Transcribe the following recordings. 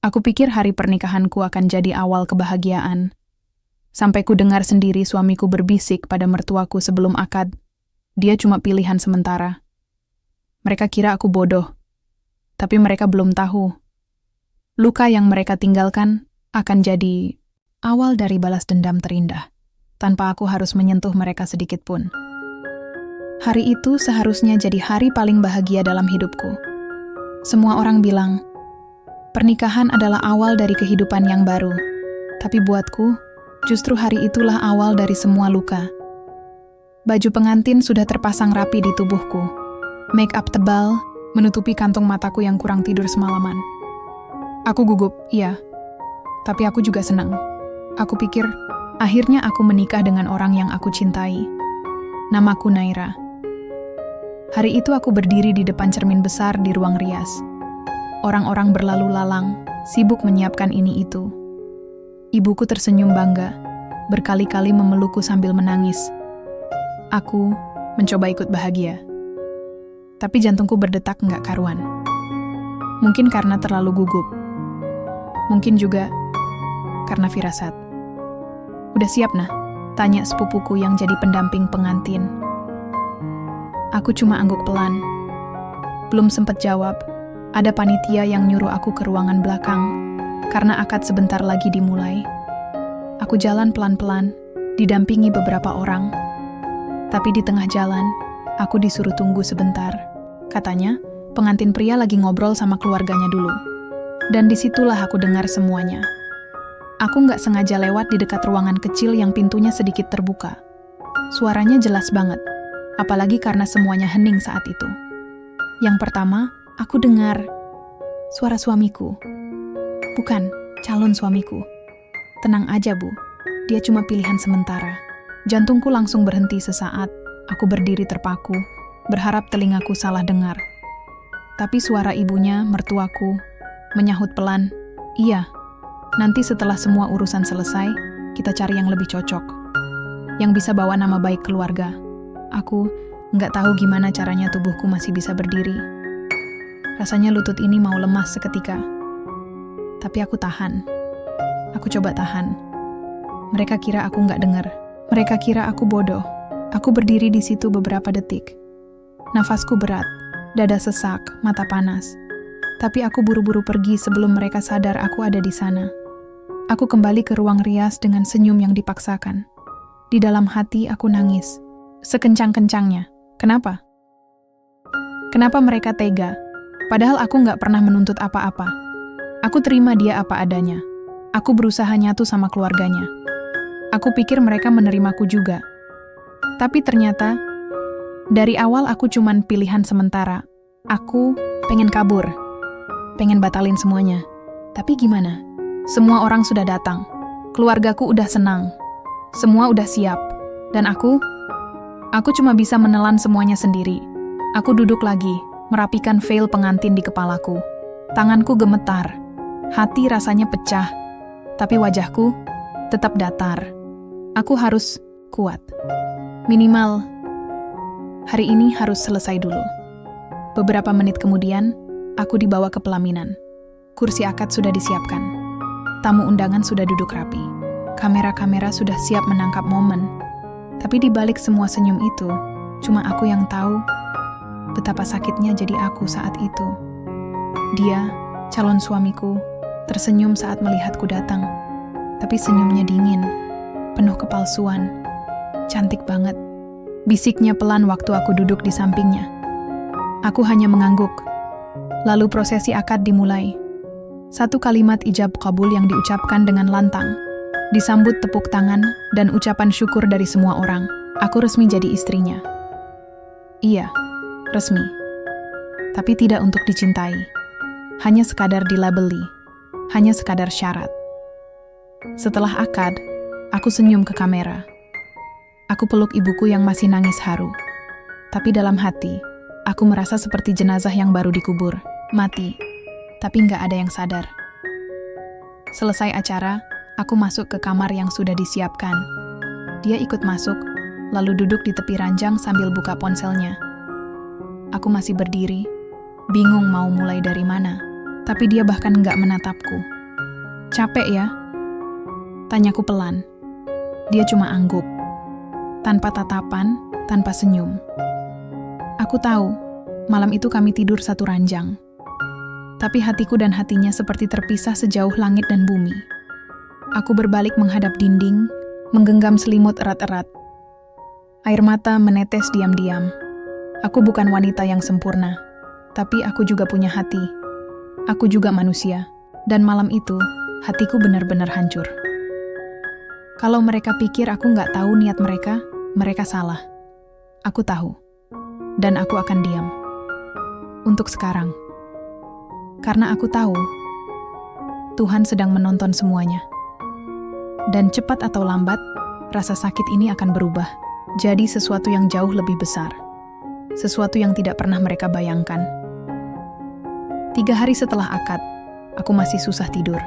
Aku pikir hari pernikahanku akan jadi awal kebahagiaan. Sampai ku dengar sendiri suamiku berbisik pada mertuaku sebelum akad, dia cuma pilihan sementara. Mereka kira aku bodoh, tapi mereka belum tahu. Luka yang mereka tinggalkan akan jadi awal dari balas dendam terindah, tanpa aku harus menyentuh mereka sedikit pun. Hari itu seharusnya jadi hari paling bahagia dalam hidupku. Semua orang bilang, pernikahan adalah awal dari kehidupan yang baru. Tapi buatku, justru hari itulah awal dari semua luka. Baju pengantin sudah terpasang rapi di tubuhku. Make up tebal, menutupi kantung mataku yang kurang tidur semalaman. Aku gugup, iya. Tapi aku juga senang. Aku pikir, akhirnya aku menikah dengan orang yang aku cintai. Namaku Naira. Hari itu aku berdiri di depan cermin besar di ruang rias. Orang-orang berlalu lalang, sibuk menyiapkan ini itu. Ibuku tersenyum bangga, berkali-kali memelukku sambil menangis. Aku mencoba ikut bahagia. Tapi jantungku berdetak nggak karuan. Mungkin karena terlalu gugup. Mungkin juga karena firasat. Udah siap nah? Tanya sepupuku yang jadi pendamping pengantin. Aku cuma angguk pelan. Belum sempat jawab, ada panitia yang nyuruh aku ke ruangan belakang, karena akad sebentar lagi dimulai. Aku jalan pelan-pelan, didampingi beberapa orang. Tapi di tengah jalan, aku disuruh tunggu sebentar. Katanya, pengantin pria lagi ngobrol sama keluarganya dulu. Dan disitulah aku dengar semuanya. Aku nggak sengaja lewat di dekat ruangan kecil yang pintunya sedikit terbuka. Suaranya jelas banget, apalagi karena semuanya hening saat itu. Yang pertama, aku dengar suara suamiku. Bukan, calon suamiku. Tenang aja, Bu. Dia cuma pilihan sementara. Jantungku langsung berhenti sesaat. Aku berdiri terpaku, berharap telingaku salah dengar. Tapi suara ibunya, mertuaku, menyahut pelan, "Iya, nanti setelah semua urusan selesai, kita cari yang lebih cocok. Yang bisa bawa nama baik keluarga." Aku nggak tahu gimana caranya tubuhku masih bisa berdiri. Rasanya lutut ini mau lemas seketika. Tapi aku tahan. Aku coba tahan. Mereka kira aku nggak dengar. Mereka kira aku bodoh. Aku berdiri di situ beberapa detik. Nafasku berat, dada sesak, mata panas. Tapi aku buru-buru pergi sebelum mereka sadar aku ada di sana. Aku kembali ke ruang rias dengan senyum yang dipaksakan. Di dalam hati aku nangis. Sekencang-kencangnya. Kenapa? Kenapa mereka tega? Padahal aku nggak pernah menuntut apa-apa. Aku terima dia apa adanya. Aku berusaha nyatu sama keluarganya. Aku pikir mereka menerimaku juga. Tapi ternyata, dari awal aku cuman pilihan sementara. Aku pengen kabur. Pengen batalin semuanya. Tapi gimana? Semua orang sudah datang. Keluargaku udah senang. Semua udah siap. Dan aku cuma bisa menelan semuanya sendiri. Aku duduk lagi, merapikan veil pengantin di kepalaku. Tanganku gemetar. Hati rasanya pecah. Tapi wajahku tetap datar. Aku harus kuat. Minimal, hari ini harus selesai dulu. Beberapa menit kemudian, aku dibawa ke pelaminan. Kursi akad sudah disiapkan. Tamu undangan sudah duduk rapi. Kamera-kamera sudah siap menangkap momen. Tapi di balik semua senyum itu, cuma aku yang tahu betapa sakitnya jadi aku saat itu. Dia, calon suamiku, tersenyum saat melihatku datang. Tapi senyumnya dingin, penuh kepalsuan. Cantik banget. Bisiknya pelan waktu aku duduk di sampingnya. Aku hanya mengangguk. Lalu prosesi akad dimulai. Satu kalimat ijab kabul yang diucapkan dengan lantang. Disambut tepuk tangan dan ucapan syukur dari semua orang. Aku resmi jadi istrinya. Iya, resmi. Tapi tidak untuk dicintai. Hanya sekadar dilabeli. Hanya sekadar syarat. Setelah akad, aku senyum ke kamera. Aku peluk ibuku yang masih nangis haru. Tapi dalam hati, aku merasa seperti jenazah yang baru dikubur. Mati, tapi nggak ada yang sadar. Selesai acara, aku masuk ke kamar yang sudah disiapkan. Dia ikut masuk, lalu duduk di tepi ranjang sambil buka ponselnya. Aku masih berdiri, bingung mau mulai dari mana. Tapi dia bahkan nggak menatapku. Capek ya? Tanyaku pelan. Dia cuma angguk. Tanpa tatapan, tanpa senyum. Aku tahu, malam itu kami tidur satu ranjang. Tapi hatiku dan hatinya seperti terpisah sejauh langit dan bumi. Aku berbalik menghadap dinding, menggenggam selimut erat-erat. Air mata menetes diam-diam. Aku bukan wanita yang sempurna, tapi aku juga punya hati. Aku juga manusia, dan malam itu, hatiku benar-benar hancur. Kalau mereka pikir aku nggak tahu niat mereka, mereka salah. Aku tahu, dan aku akan diam. Untuk sekarang. Karena aku tahu, Tuhan sedang menonton semuanya. Dan cepat atau lambat, rasa sakit ini akan berubah. Jadi sesuatu yang jauh lebih besar. Sesuatu yang tidak pernah mereka bayangkan. 3 hari setelah akad, aku masih susah tidur.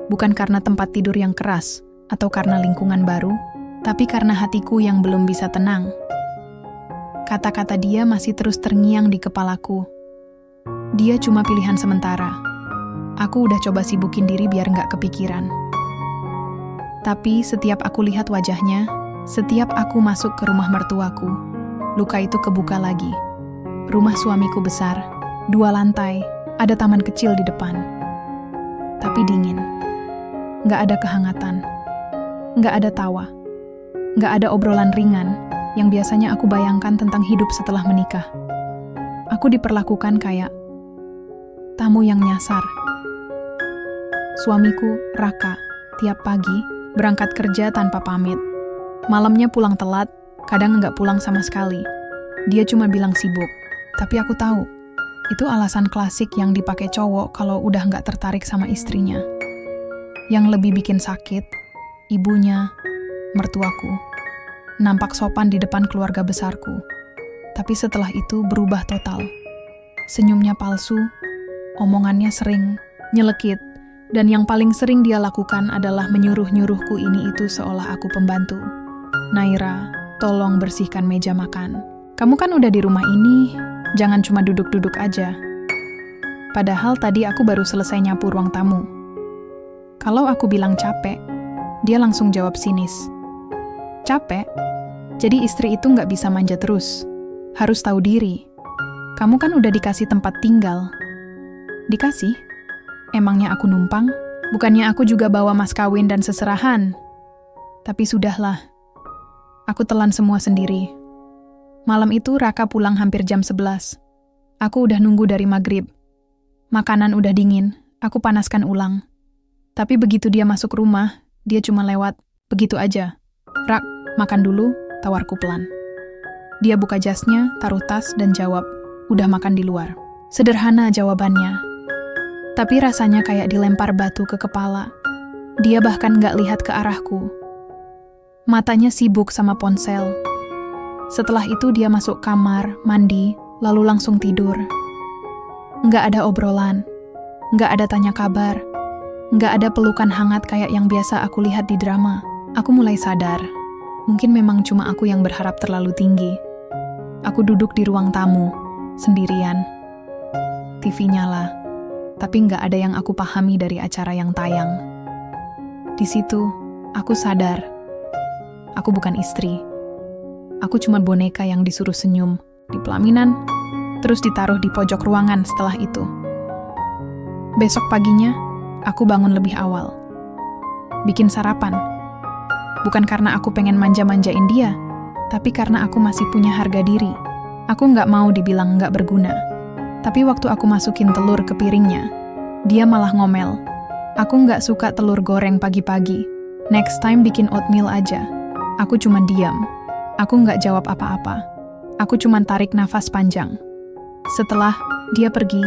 Bukan karena tempat tidur yang keras, atau karena lingkungan baru, tapi karena hatiku yang belum bisa tenang. Kata-kata dia masih terus terngiang di kepalaku. Dia cuma pilihan sementara. Aku udah coba sibukin diri biar nggak kepikiran. Tapi setiap aku lihat wajahnya, setiap aku masuk ke rumah mertuaku, luka itu kebuka lagi. Rumah suamiku besar, 2 lantai, ada taman kecil di depan. Tapi dingin. Nggak ada kehangatan. Nggak ada tawa. Nggak ada obrolan ringan yang biasanya aku bayangkan tentang hidup setelah menikah. Aku diperlakukan kayak tamu yang nyasar. Suamiku, Raka, tiap pagi berangkat kerja tanpa pamit. Malamnya pulang telat, kadang nggak pulang sama sekali. Dia cuma bilang sibuk. Tapi aku tahu, itu alasan klasik yang dipakai cowok kalau udah nggak tertarik sama istrinya. Yang lebih bikin sakit, ibunya, mertuaku, nampak sopan di depan keluarga besarku. Tapi setelah itu berubah total. Senyumnya palsu, omongannya sering, nyelekit, dan yang paling sering dia lakukan adalah menyuruh-nyuruhku ini itu seolah aku pembantu. Naira, tolong bersihkan meja makan. Kamu kan udah di rumah ini, jangan cuma duduk-duduk aja. Padahal tadi aku baru selesai nyapu ruang tamu. Kalau aku bilang capek, dia langsung jawab sinis. Capek? Jadi istri itu nggak bisa manja terus. Harus tahu diri. Kamu kan udah dikasih tempat tinggal. Dikasih? Emangnya aku numpang? Bukannya aku juga bawa mas kawin dan seserahan? Tapi sudahlah. Aku telan semua sendiri. Malam itu Raka pulang hampir jam 11. Aku udah nunggu dari maghrib. Makanan udah dingin, aku panaskan ulang. Tapi begitu dia masuk rumah, dia cuma lewat, begitu aja. Rak, makan dulu, tawarku pelan. Dia buka jasnya, taruh tas, dan jawab, udah makan di luar. Sederhana jawabannya. Tapi rasanya kayak dilempar batu ke kepala. Dia bahkan nggak lihat ke arahku. Matanya sibuk sama ponsel. Setelah itu dia masuk kamar, mandi, lalu langsung tidur. Nggak ada obrolan, nggak ada tanya kabar, nggak ada pelukan hangat kayak yang biasa aku lihat di drama. Aku mulai sadar, mungkin memang cuma aku yang berharap terlalu tinggi. Aku duduk di ruang tamu, sendirian. TV nyala, tapi nggak ada yang aku pahami dari acara yang tayang. Di situ, aku sadar, aku bukan istri. Aku cuma boneka yang disuruh senyum di pelaminan, terus ditaruh di pojok ruangan setelah itu. Besok paginya, aku bangun lebih awal. Bikin sarapan. Bukan karena aku pengen manja-manjain dia, tapi karena aku masih punya harga diri. Aku nggak mau dibilang nggak berguna. Tapi waktu aku masukin telur ke piringnya, dia malah ngomel. Aku nggak suka telur goreng pagi-pagi. Next time bikin oatmeal aja. Aku cuma diam. Aku nggak jawab apa-apa. Aku cuma tarik nafas panjang. Setelah dia pergi,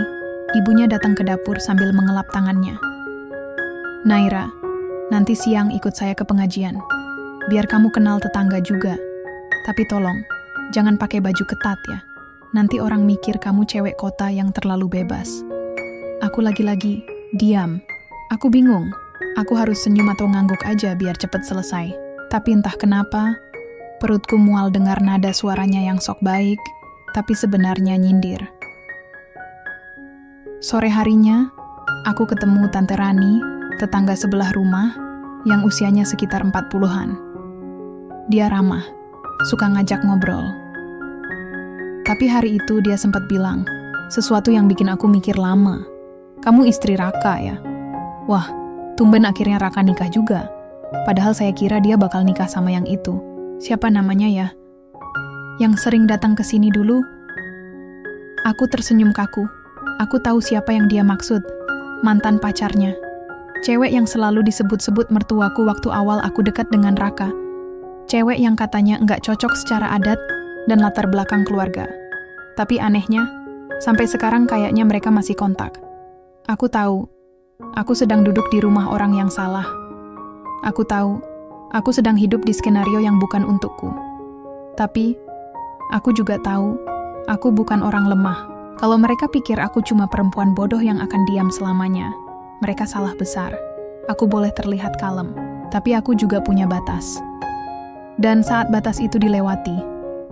ibunya datang ke dapur sambil mengelap tangannya. Naira, nanti siang ikut saya ke pengajian. Biar kamu kenal tetangga juga. Tapi tolong, jangan pakai baju ketat ya. Nanti orang mikir kamu cewek kota yang terlalu bebas. Aku lagi-lagi diam. Aku bingung. Aku harus senyum atau ngangguk aja biar cepet selesai. Tapi entah kenapa, perutku mual dengar nada suaranya yang sok baik, tapi sebenarnya nyindir. Sore harinya, aku ketemu Tante Rani, tetangga sebelah rumah yang usianya sekitar 40-an. Dia ramah, suka ngajak ngobrol. Tapi hari itu dia sempat bilang sesuatu yang bikin aku mikir lama. Kamu istri Raka ya? Wah, tumben akhirnya Raka nikah juga. Padahal saya kira dia bakal nikah sama yang itu. Siapa namanya ya? Yang sering datang ke sini dulu? Aku tersenyum kaku. Aku tahu siapa yang dia maksud. Mantan pacarnya. Cewek yang selalu disebut-sebut mertuaku waktu awal aku dekat dengan Raka. Cewek yang katanya nggak cocok secara adat dan latar belakang keluarga. Tapi anehnya, sampai sekarang kayaknya mereka masih kontak. Aku tahu, aku sedang duduk di rumah orang yang salah. Aku tahu, aku sedang hidup di skenario yang bukan untukku. Tapi, aku juga tahu, aku bukan orang lemah. Kalau mereka pikir aku cuma perempuan bodoh yang akan diam selamanya, mereka salah besar. Aku boleh terlihat kalem, tapi aku juga punya batas. Dan saat batas itu dilewati,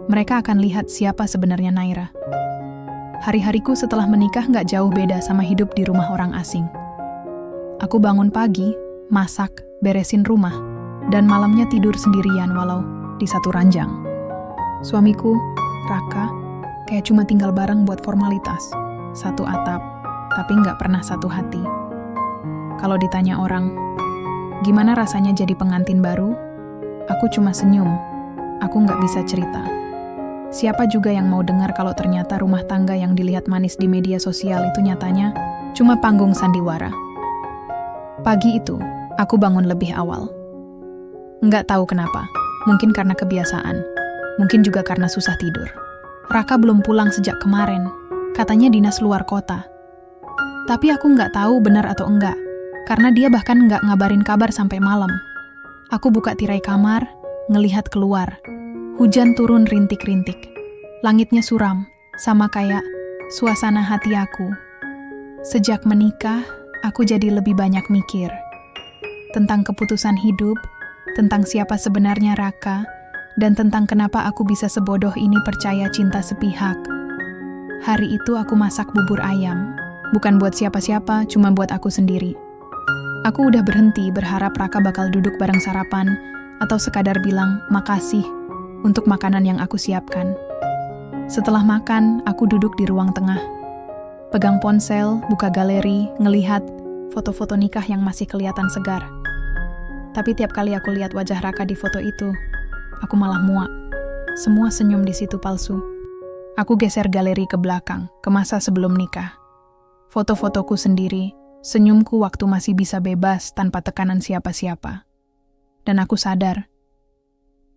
mereka akan lihat siapa sebenarnya Naira. Hari-hariku setelah menikah nggak jauh beda sama hidup di rumah orang asing. Aku bangun pagi, masak, beresin rumah, dan malamnya tidur sendirian walau di satu ranjang. Suamiku, Raka, kayak cuma tinggal bareng buat formalitas. Satu atap, tapi nggak pernah satu hati. Kalau ditanya orang, gimana rasanya jadi pengantin baru? Aku cuma senyum. Aku nggak bisa cerita. Siapa juga yang mau dengar kalau ternyata rumah tangga yang dilihat manis di media sosial itu nyatanya cuma panggung sandiwara. Pagi itu, aku bangun lebih awal. Nggak tahu kenapa. Mungkin karena kebiasaan. Mungkin juga karena susah tidur. Raka belum pulang sejak kemarin. Katanya dinas luar kota. Tapi aku nggak tahu benar atau enggak. Karena dia bahkan nggak ngabarin kabar sampai malam. Aku buka tirai kamar, ngelihat keluar. Hujan turun rintik-rintik. Langitnya suram, sama kayak suasana hati aku. Sejak menikah, aku jadi lebih banyak mikir. Tentang keputusan hidup, tentang siapa sebenarnya Raka, dan tentang kenapa aku bisa sebodoh ini percaya cinta sepihak. Hari itu aku masak bubur ayam. Bukan buat siapa-siapa, cuma buat aku sendiri. Aku udah berhenti berharap Raka bakal duduk bareng sarapan atau sekadar bilang makasih untuk makanan yang aku siapkan. Setelah makan, aku duduk di ruang tengah. Pegang ponsel, buka galeri, ngelihat foto-foto nikah yang masih kelihatan segar. Tapi tiap kali aku lihat wajah Raka di foto itu, aku malah muak. Semua senyum di situ palsu. Aku geser galeri ke belakang, ke masa sebelum nikah. Foto-fotoku sendiri, senyumku waktu masih bisa bebas tanpa tekanan siapa-siapa. Dan aku sadar,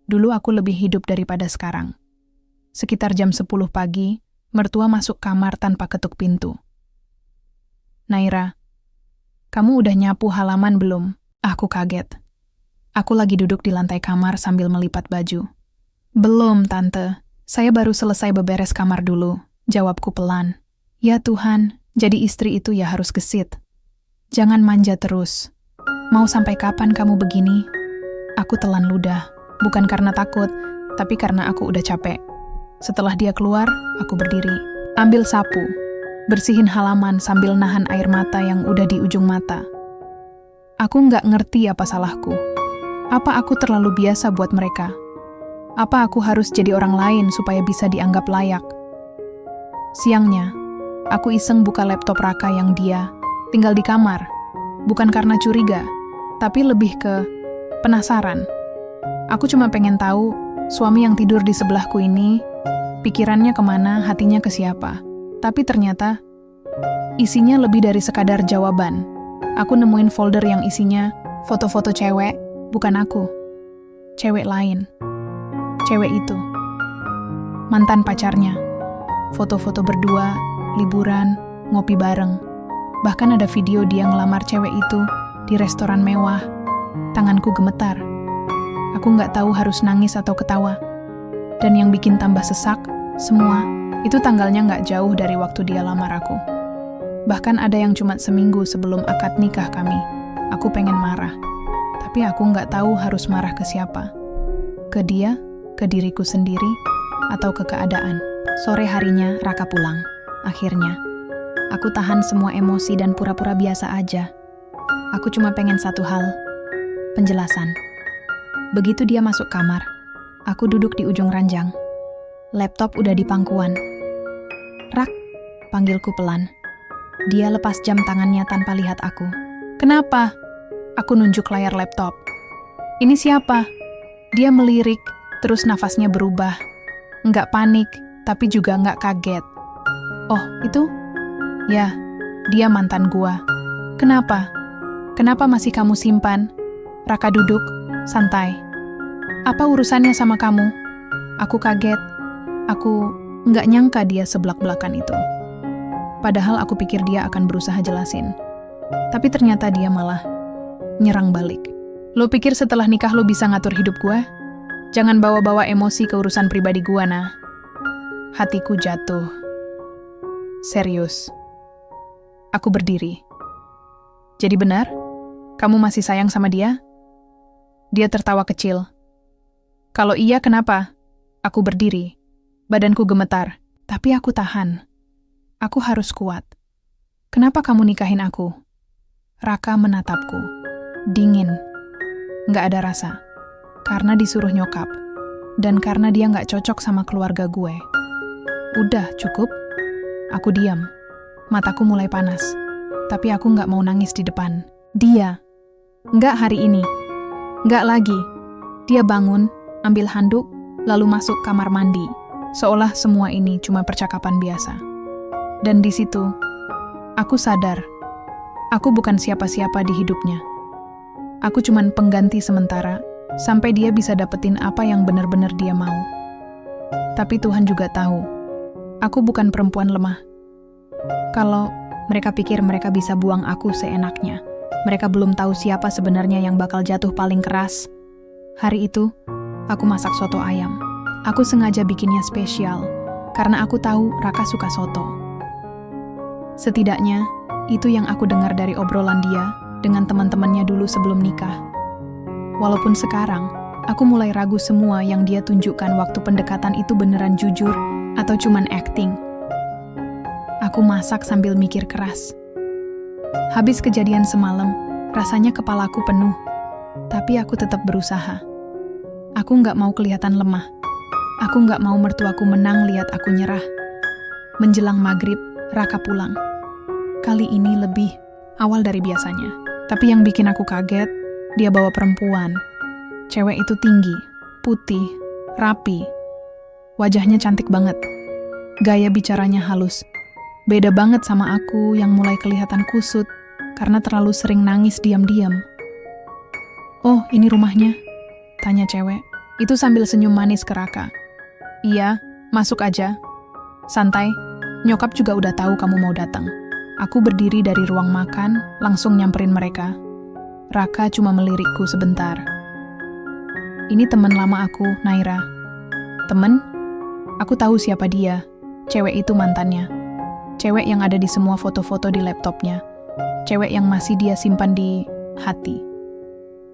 dulu aku lebih hidup daripada sekarang. Sekitar jam 10 pagi, mertua masuk kamar tanpa ketuk pintu. Naira, kamu udah nyapu halaman belum? Aku kaget. Aku lagi duduk di lantai kamar sambil melipat baju. Belum, Tante. Saya baru selesai beberes kamar dulu, jawabku pelan. Ya Tuhan, jadi istri itu ya harus gesit. Jangan manja terus. Mau sampai kapan kamu begini? Aku telan ludah. Bukan karena takut, tapi karena aku udah capek. Setelah dia keluar, aku berdiri. Ambil sapu. Bersihin halaman sambil nahan air mata yang udah di ujung mata. Aku nggak ngerti apa salahku. Apa aku terlalu biasa buat mereka? Apa aku harus jadi orang lain supaya bisa dianggap layak? Siangnya, aku iseng buka laptop Raka yang dia tinggal di kamar. Bukan karena curiga, tapi lebih ke penasaran. Aku cuma pengen tahu, suami yang tidur di sebelahku ini, pikirannya kemana, hatinya ke siapa. Tapi ternyata, isinya lebih dari sekadar jawaban. Aku nemuin folder yang isinya foto-foto cewek, bukan aku. Cewek lain. Cewek itu. Mantan pacarnya. Foto-foto berdua, liburan, ngopi bareng. Bahkan ada video dia ngelamar cewek itu di restoran mewah. Tanganku gemetar. Aku nggak tahu harus nangis atau ketawa. Dan yang bikin tambah sesak, semua, itu tanggalnya nggak jauh dari waktu dia lamar aku. Bahkan ada yang cuma seminggu sebelum akad nikah kami. Aku pengen marah. Tapi aku nggak tahu harus marah ke siapa. Ke dia, ke diriku sendiri, atau ke keadaan. Sore harinya, Raka pulang. Akhirnya. Aku tahan semua emosi dan pura-pura biasa aja. Aku cuma pengen satu hal, penjelasan. Begitu dia masuk kamar, aku duduk di ujung ranjang. Laptop udah di pangkuan. Rak, panggilku pelan. Dia lepas jam tangannya tanpa lihat aku. Kenapa? Aku nunjuk layar laptop. Ini siapa? Dia melirik, terus nafasnya berubah. Nggak panik, tapi juga nggak kaget. Oh, itu? Ya, dia mantan gua. Kenapa? Kenapa masih kamu simpan? Raka duduk, santai. Apa urusannya sama kamu? Aku kaget. Aku nggak nyangka dia seblak-belakan itu. Padahal aku pikir dia akan berusaha jelasin. Tapi ternyata dia malah nyerang balik. Lo pikir setelah nikah lo bisa ngatur hidup gue? Jangan bawa-bawa emosi ke urusan pribadi gue, nah. Hatiku jatuh. Serius. Aku berdiri. Jadi benar? Kamu masih sayang sama dia? Dia tertawa kecil. Kalau iya, kenapa? Aku berdiri. Badanku gemetar. Tapi aku tahan. Aku harus kuat. Kenapa kamu nikahin aku? Raka menatapku. Dingin. Nggak ada rasa. Karena disuruh nyokap. Dan karena dia nggak cocok sama keluarga gue. Udah, cukup. Aku diam. Mataku mulai panas. Tapi aku nggak mau nangis di depan. Dia. Nggak hari ini. Nggak lagi. Dia bangun, ambil handuk, lalu masuk kamar mandi. Seolah semua ini cuma percakapan biasa. Dan di situ, aku sadar, aku bukan siapa-siapa di hidupnya. Aku cuman pengganti sementara, sampai dia bisa dapetin apa yang benar-benar dia mau. Tapi Tuhan juga tahu, aku bukan perempuan lemah. Kalau mereka pikir mereka bisa buang aku seenaknya, mereka belum tahu siapa sebenarnya yang bakal jatuh paling keras. Hari itu, aku masak soto ayam. Aku sengaja bikinnya spesial, karena aku tahu Raka suka soto. Setidaknya, itu yang aku dengar dari obrolan dia dengan teman-temannya dulu sebelum nikah. Walaupun sekarang, aku mulai ragu semua yang dia tunjukkan waktu pendekatan itu beneran jujur atau cuman acting. Aku masak sambil mikir keras. Habis kejadian semalam, rasanya kepalaku penuh. Tapi aku tetap berusaha. Aku nggak mau kelihatan lemah. Aku nggak mau mertuaku menang lihat aku nyerah. Menjelang maghrib, Raka pulang. Kali ini lebih awal dari biasanya. Tapi yang bikin aku kaget, dia bawa perempuan. Cewek itu tinggi, putih, rapi. Wajahnya cantik banget. Gaya bicaranya halus. Beda banget sama aku yang mulai kelihatan kusut karena terlalu sering nangis diam-diam. Oh, ini rumahnya? Tanya cewek. Itu sambil senyum manis ke Raka. Iya, masuk aja. Santai, nyokap juga udah tahu kamu mau datang. Aku berdiri dari ruang makan, langsung nyamperin mereka. Raka cuma melirikku sebentar. Ini teman lama aku, Naira. Temen? Aku tahu siapa dia. Cewek itu mantannya. Cewek yang ada di semua foto-foto di laptopnya. Cewek yang masih dia simpan di hati.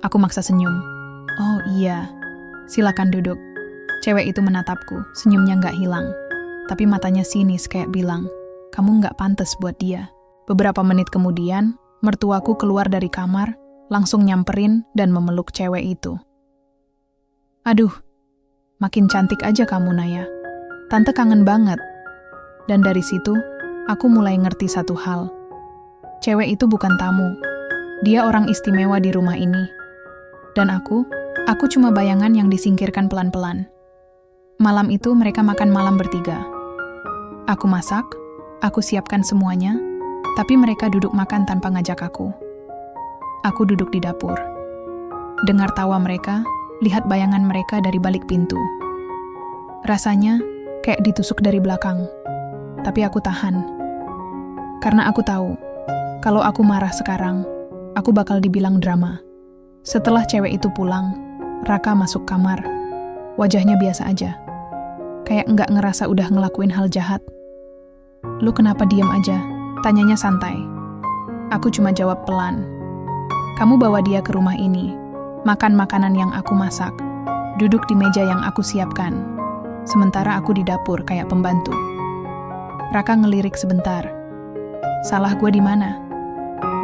Aku maksa senyum. Oh iya, silakan duduk. Cewek itu menatapku, senyumnya nggak hilang. Tapi matanya sinis kayak bilang, kamu nggak pantas buat dia. Beberapa menit kemudian, mertuaku keluar dari kamar, langsung nyamperin dan memeluk cewek itu. Aduh, makin cantik aja kamu, Naya. Tante kangen banget. Dan dari situ, aku mulai ngerti satu hal. Cewek itu bukan tamu. Dia orang istimewa di rumah ini. Dan aku cuma bayangan yang disingkirkan pelan-pelan. Malam itu mereka makan malam bertiga. Aku masak, aku siapkan semuanya, tapi mereka duduk makan tanpa ngajak aku. Aku duduk di dapur. Dengar tawa mereka, lihat bayangan mereka dari balik pintu. Rasanya kayak ditusuk dari belakang. Tapi aku tahan. Karena aku tahu, kalau aku marah sekarang, aku bakal dibilang drama. Setelah cewek itu pulang, Raka masuk kamar. Wajahnya biasa aja. Kayak nggak ngerasa udah ngelakuin hal jahat. Lu kenapa diam aja? Tanyanya santai. Aku cuma jawab pelan. Kamu bawa dia ke rumah ini, makan makanan yang aku masak, duduk di meja yang aku siapkan. Sementara aku di dapur kayak pembantu. Raka ngelirik sebentar. Salah gue di mana?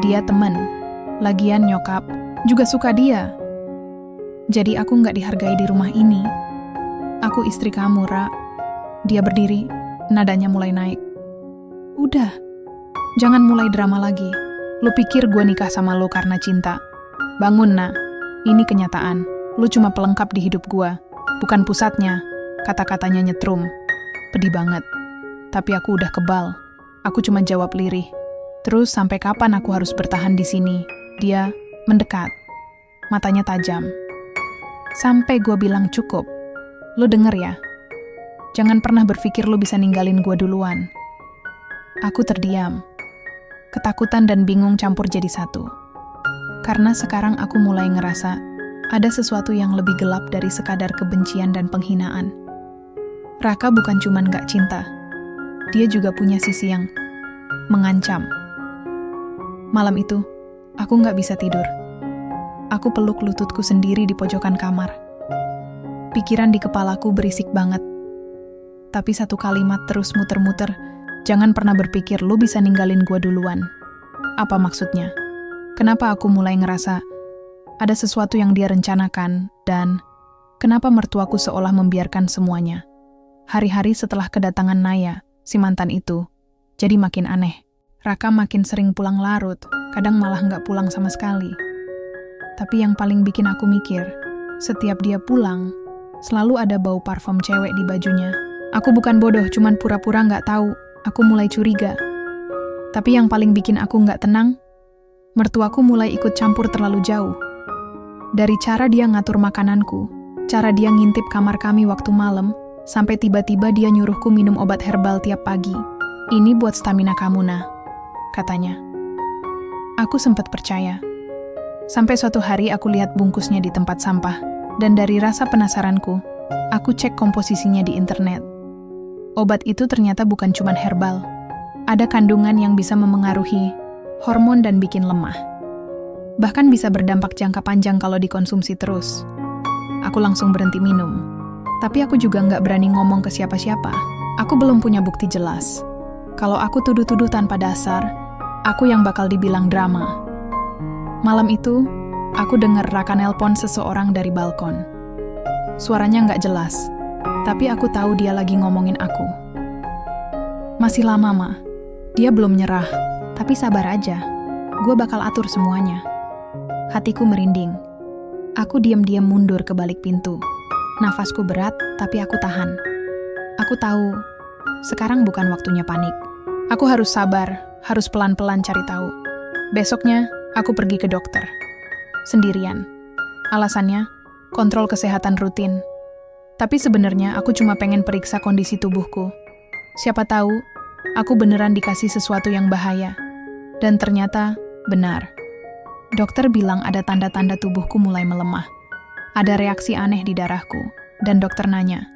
Dia temen. Lagian nyokap juga suka dia. Jadi aku nggak dihargai di rumah ini. Aku istri kamu, Ra. Dia berdiri, nadanya mulai naik. Udah, jangan mulai drama lagi. Lu pikir gue nikah sama lu karena cinta? Bangun, nak. Ini kenyataan. Lu cuma pelengkap di hidup gue, bukan pusatnya. Kata-katanya nyetrum. Pedih banget. Tapi aku udah kebal. Aku cuma jawab lirih. Terus sampai kapan aku harus bertahan di sini? Dia mendekat. Matanya tajam. Sampai gue bilang cukup. Lu denger ya? Jangan pernah berpikir lu bisa ninggalin gue duluan. Aku terdiam. Ketakutan dan bingung campur jadi satu. Karena sekarang aku mulai ngerasa ada sesuatu yang lebih gelap dari sekadar kebencian dan penghinaan. Raka bukan cuma gak cinta. Dia juga punya sisi yang mengancam. Malam itu, aku gak bisa tidur. Aku peluk lututku sendiri di pojokan kamar. Pikiran di kepalaku berisik banget. Tapi satu kalimat terus muter-muter, jangan pernah berpikir lu bisa ninggalin gua duluan. Apa maksudnya? Kenapa aku mulai ngerasa ada sesuatu yang dia rencanakan, dan kenapa mertuaku seolah membiarkan semuanya? Hari-hari setelah kedatangan Naya, si mantan itu, jadi makin aneh. Raka makin sering pulang larut, kadang malah nggak pulang sama sekali. Tapi yang paling bikin aku mikir, setiap dia pulang, selalu ada bau parfum cewek di bajunya. Aku bukan bodoh, cuman pura-pura nggak tahu. Aku mulai curiga. Tapi yang paling bikin aku nggak tenang, mertuaku mulai ikut campur terlalu jauh. Dari cara dia ngatur makananku, cara dia ngintip kamar kami waktu malam, sampai tiba-tiba dia nyuruhku minum obat herbal tiap pagi. Ini buat stamina kamu, Nah, katanya. Aku sempat percaya. Sampai suatu hari aku lihat bungkusnya di tempat sampah, dan dari rasa penasaranku, aku cek komposisinya di internet. Obat itu ternyata bukan cuma herbal. Ada kandungan yang bisa memengaruhi hormon dan bikin lemah. Bahkan bisa berdampak jangka panjang kalau dikonsumsi terus. Aku langsung berhenti minum. Tapi aku juga nggak berani ngomong ke siapa-siapa. Aku belum punya bukti jelas. Kalau aku tuduh-tuduh tanpa dasar, aku yang bakal dibilang drama. Malam itu, aku dengar Raka nelpon seseorang dari balkon. Suaranya nggak jelas, tapi aku tahu dia lagi ngomongin aku. Masih lama, Ma. Dia belum nyerah, tapi sabar aja. Gue bakal atur semuanya. Hatiku merinding. Aku diam-diam mundur ke balik pintu. Nafasku berat, tapi aku tahan. Aku tahu, sekarang bukan waktunya panik. Aku harus sabar, harus pelan-pelan cari tahu. Besoknya, aku pergi ke dokter. Sendirian. Alasannya, kontrol kesehatan rutin. Tapi sebenarnya aku cuma pengen periksa kondisi tubuhku. Siapa tahu, aku beneran dikasih sesuatu yang bahaya. Dan ternyata, benar. Dokter bilang ada tanda-tanda tubuhku mulai melemah. Ada reaksi aneh di darahku. Dan dokter nanya,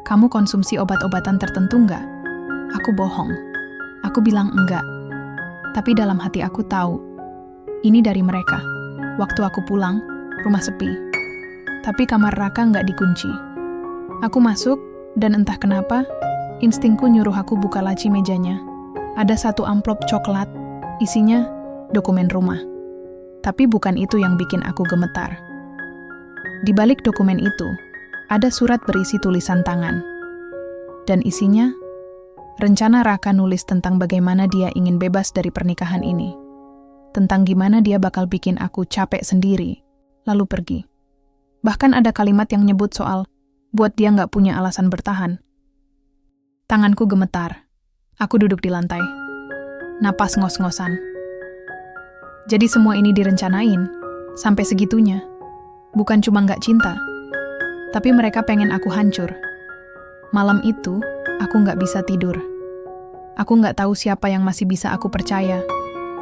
kamu konsumsi obat-obatan tertentu nggak? Aku bohong. Aku bilang enggak. Tapi dalam hati aku tahu, ini dari mereka. Waktu aku pulang, rumah sepi. Tapi kamar Raka nggak dikunci. Aku masuk, dan entah kenapa, instingku nyuruh aku buka laci mejanya. Ada satu amplop coklat, isinya dokumen rumah. Tapi bukan itu yang bikin aku gemetar. Di balik dokumen itu, ada surat berisi tulisan tangan. Dan isinya, rencana Raka nulis tentang bagaimana dia ingin bebas dari pernikahan ini. Tentang gimana dia bakal bikin aku capek sendiri, lalu pergi. Bahkan ada kalimat yang nyebut soal buat dia nggak punya alasan bertahan. Tanganku gemetar. Aku duduk di lantai. Napas ngos-ngosan. Jadi semua ini direncanain, sampai segitunya. Bukan cuma nggak cinta, tapi mereka pengen aku hancur. Malam itu, aku nggak bisa tidur. Aku nggak tahu siapa yang masih bisa aku percaya.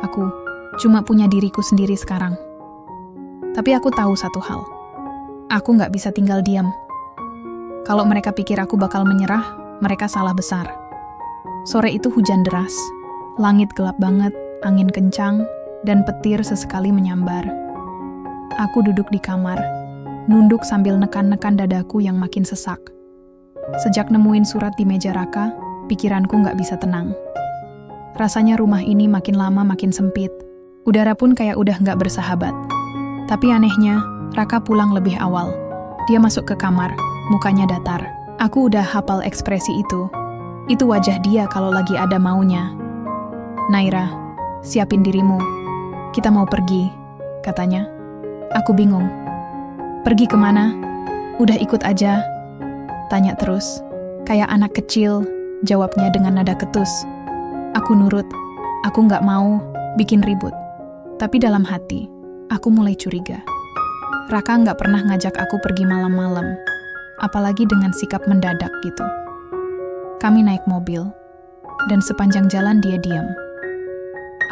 Aku cuma punya diriku sendiri sekarang. Tapi aku tahu satu hal. Aku nggak bisa tinggal diam. Kalau mereka pikir aku bakal menyerah, mereka salah besar. Sore itu hujan deras. Langit gelap banget, angin kencang, dan petir sesekali menyambar. Aku duduk di kamar, nunduk sambil nekan-nekan dadaku yang makin sesak. Sejak nemuin surat di meja Raka, pikiranku nggak bisa tenang. Rasanya rumah ini makin lama makin sempit. Udara pun kayak udah nggak bersahabat. Tapi anehnya, Raka pulang lebih awal. Dia masuk ke kamar, mukanya datar. Aku udah hafal ekspresi itu. Itu wajah dia kalau lagi ada maunya. "Naira, siapin dirimu. Kita mau pergi," katanya. Aku bingung. "Pergi kemana?" "Udah ikut aja." Tanya terus. Kayak anak kecil, jawabnya dengan nada ketus. Aku nurut. Aku nggak mau bikin ribut. Tapi dalam hati, aku mulai curiga. Raka nggak pernah ngajak aku pergi malam-malam, apalagi dengan sikap mendadak gitu. Kami naik mobil, dan sepanjang jalan dia diam.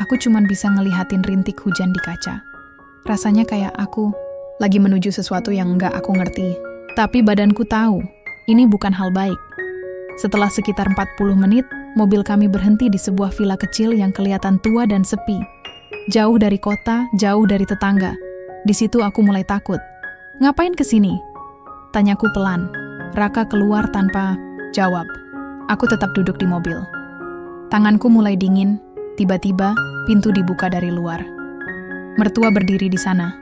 Aku cuman bisa ngelihatin rintik hujan di kaca. Rasanya kayak aku lagi menuju sesuatu yang nggak aku ngerti. Tapi badanku tahu, ini bukan hal baik. Setelah sekitar 40 menit, mobil kami berhenti di sebuah villa kecil yang kelihatan tua dan sepi. Jauh dari kota, jauh dari tetangga. Di situ aku mulai takut. "Ngapain kesini?" Tanyaku pelan. Raka keluar tanpa jawab. Aku tetap duduk di mobil. Tanganku mulai dingin. Tiba-tiba, pintu dibuka dari luar. Mertua berdiri di sana.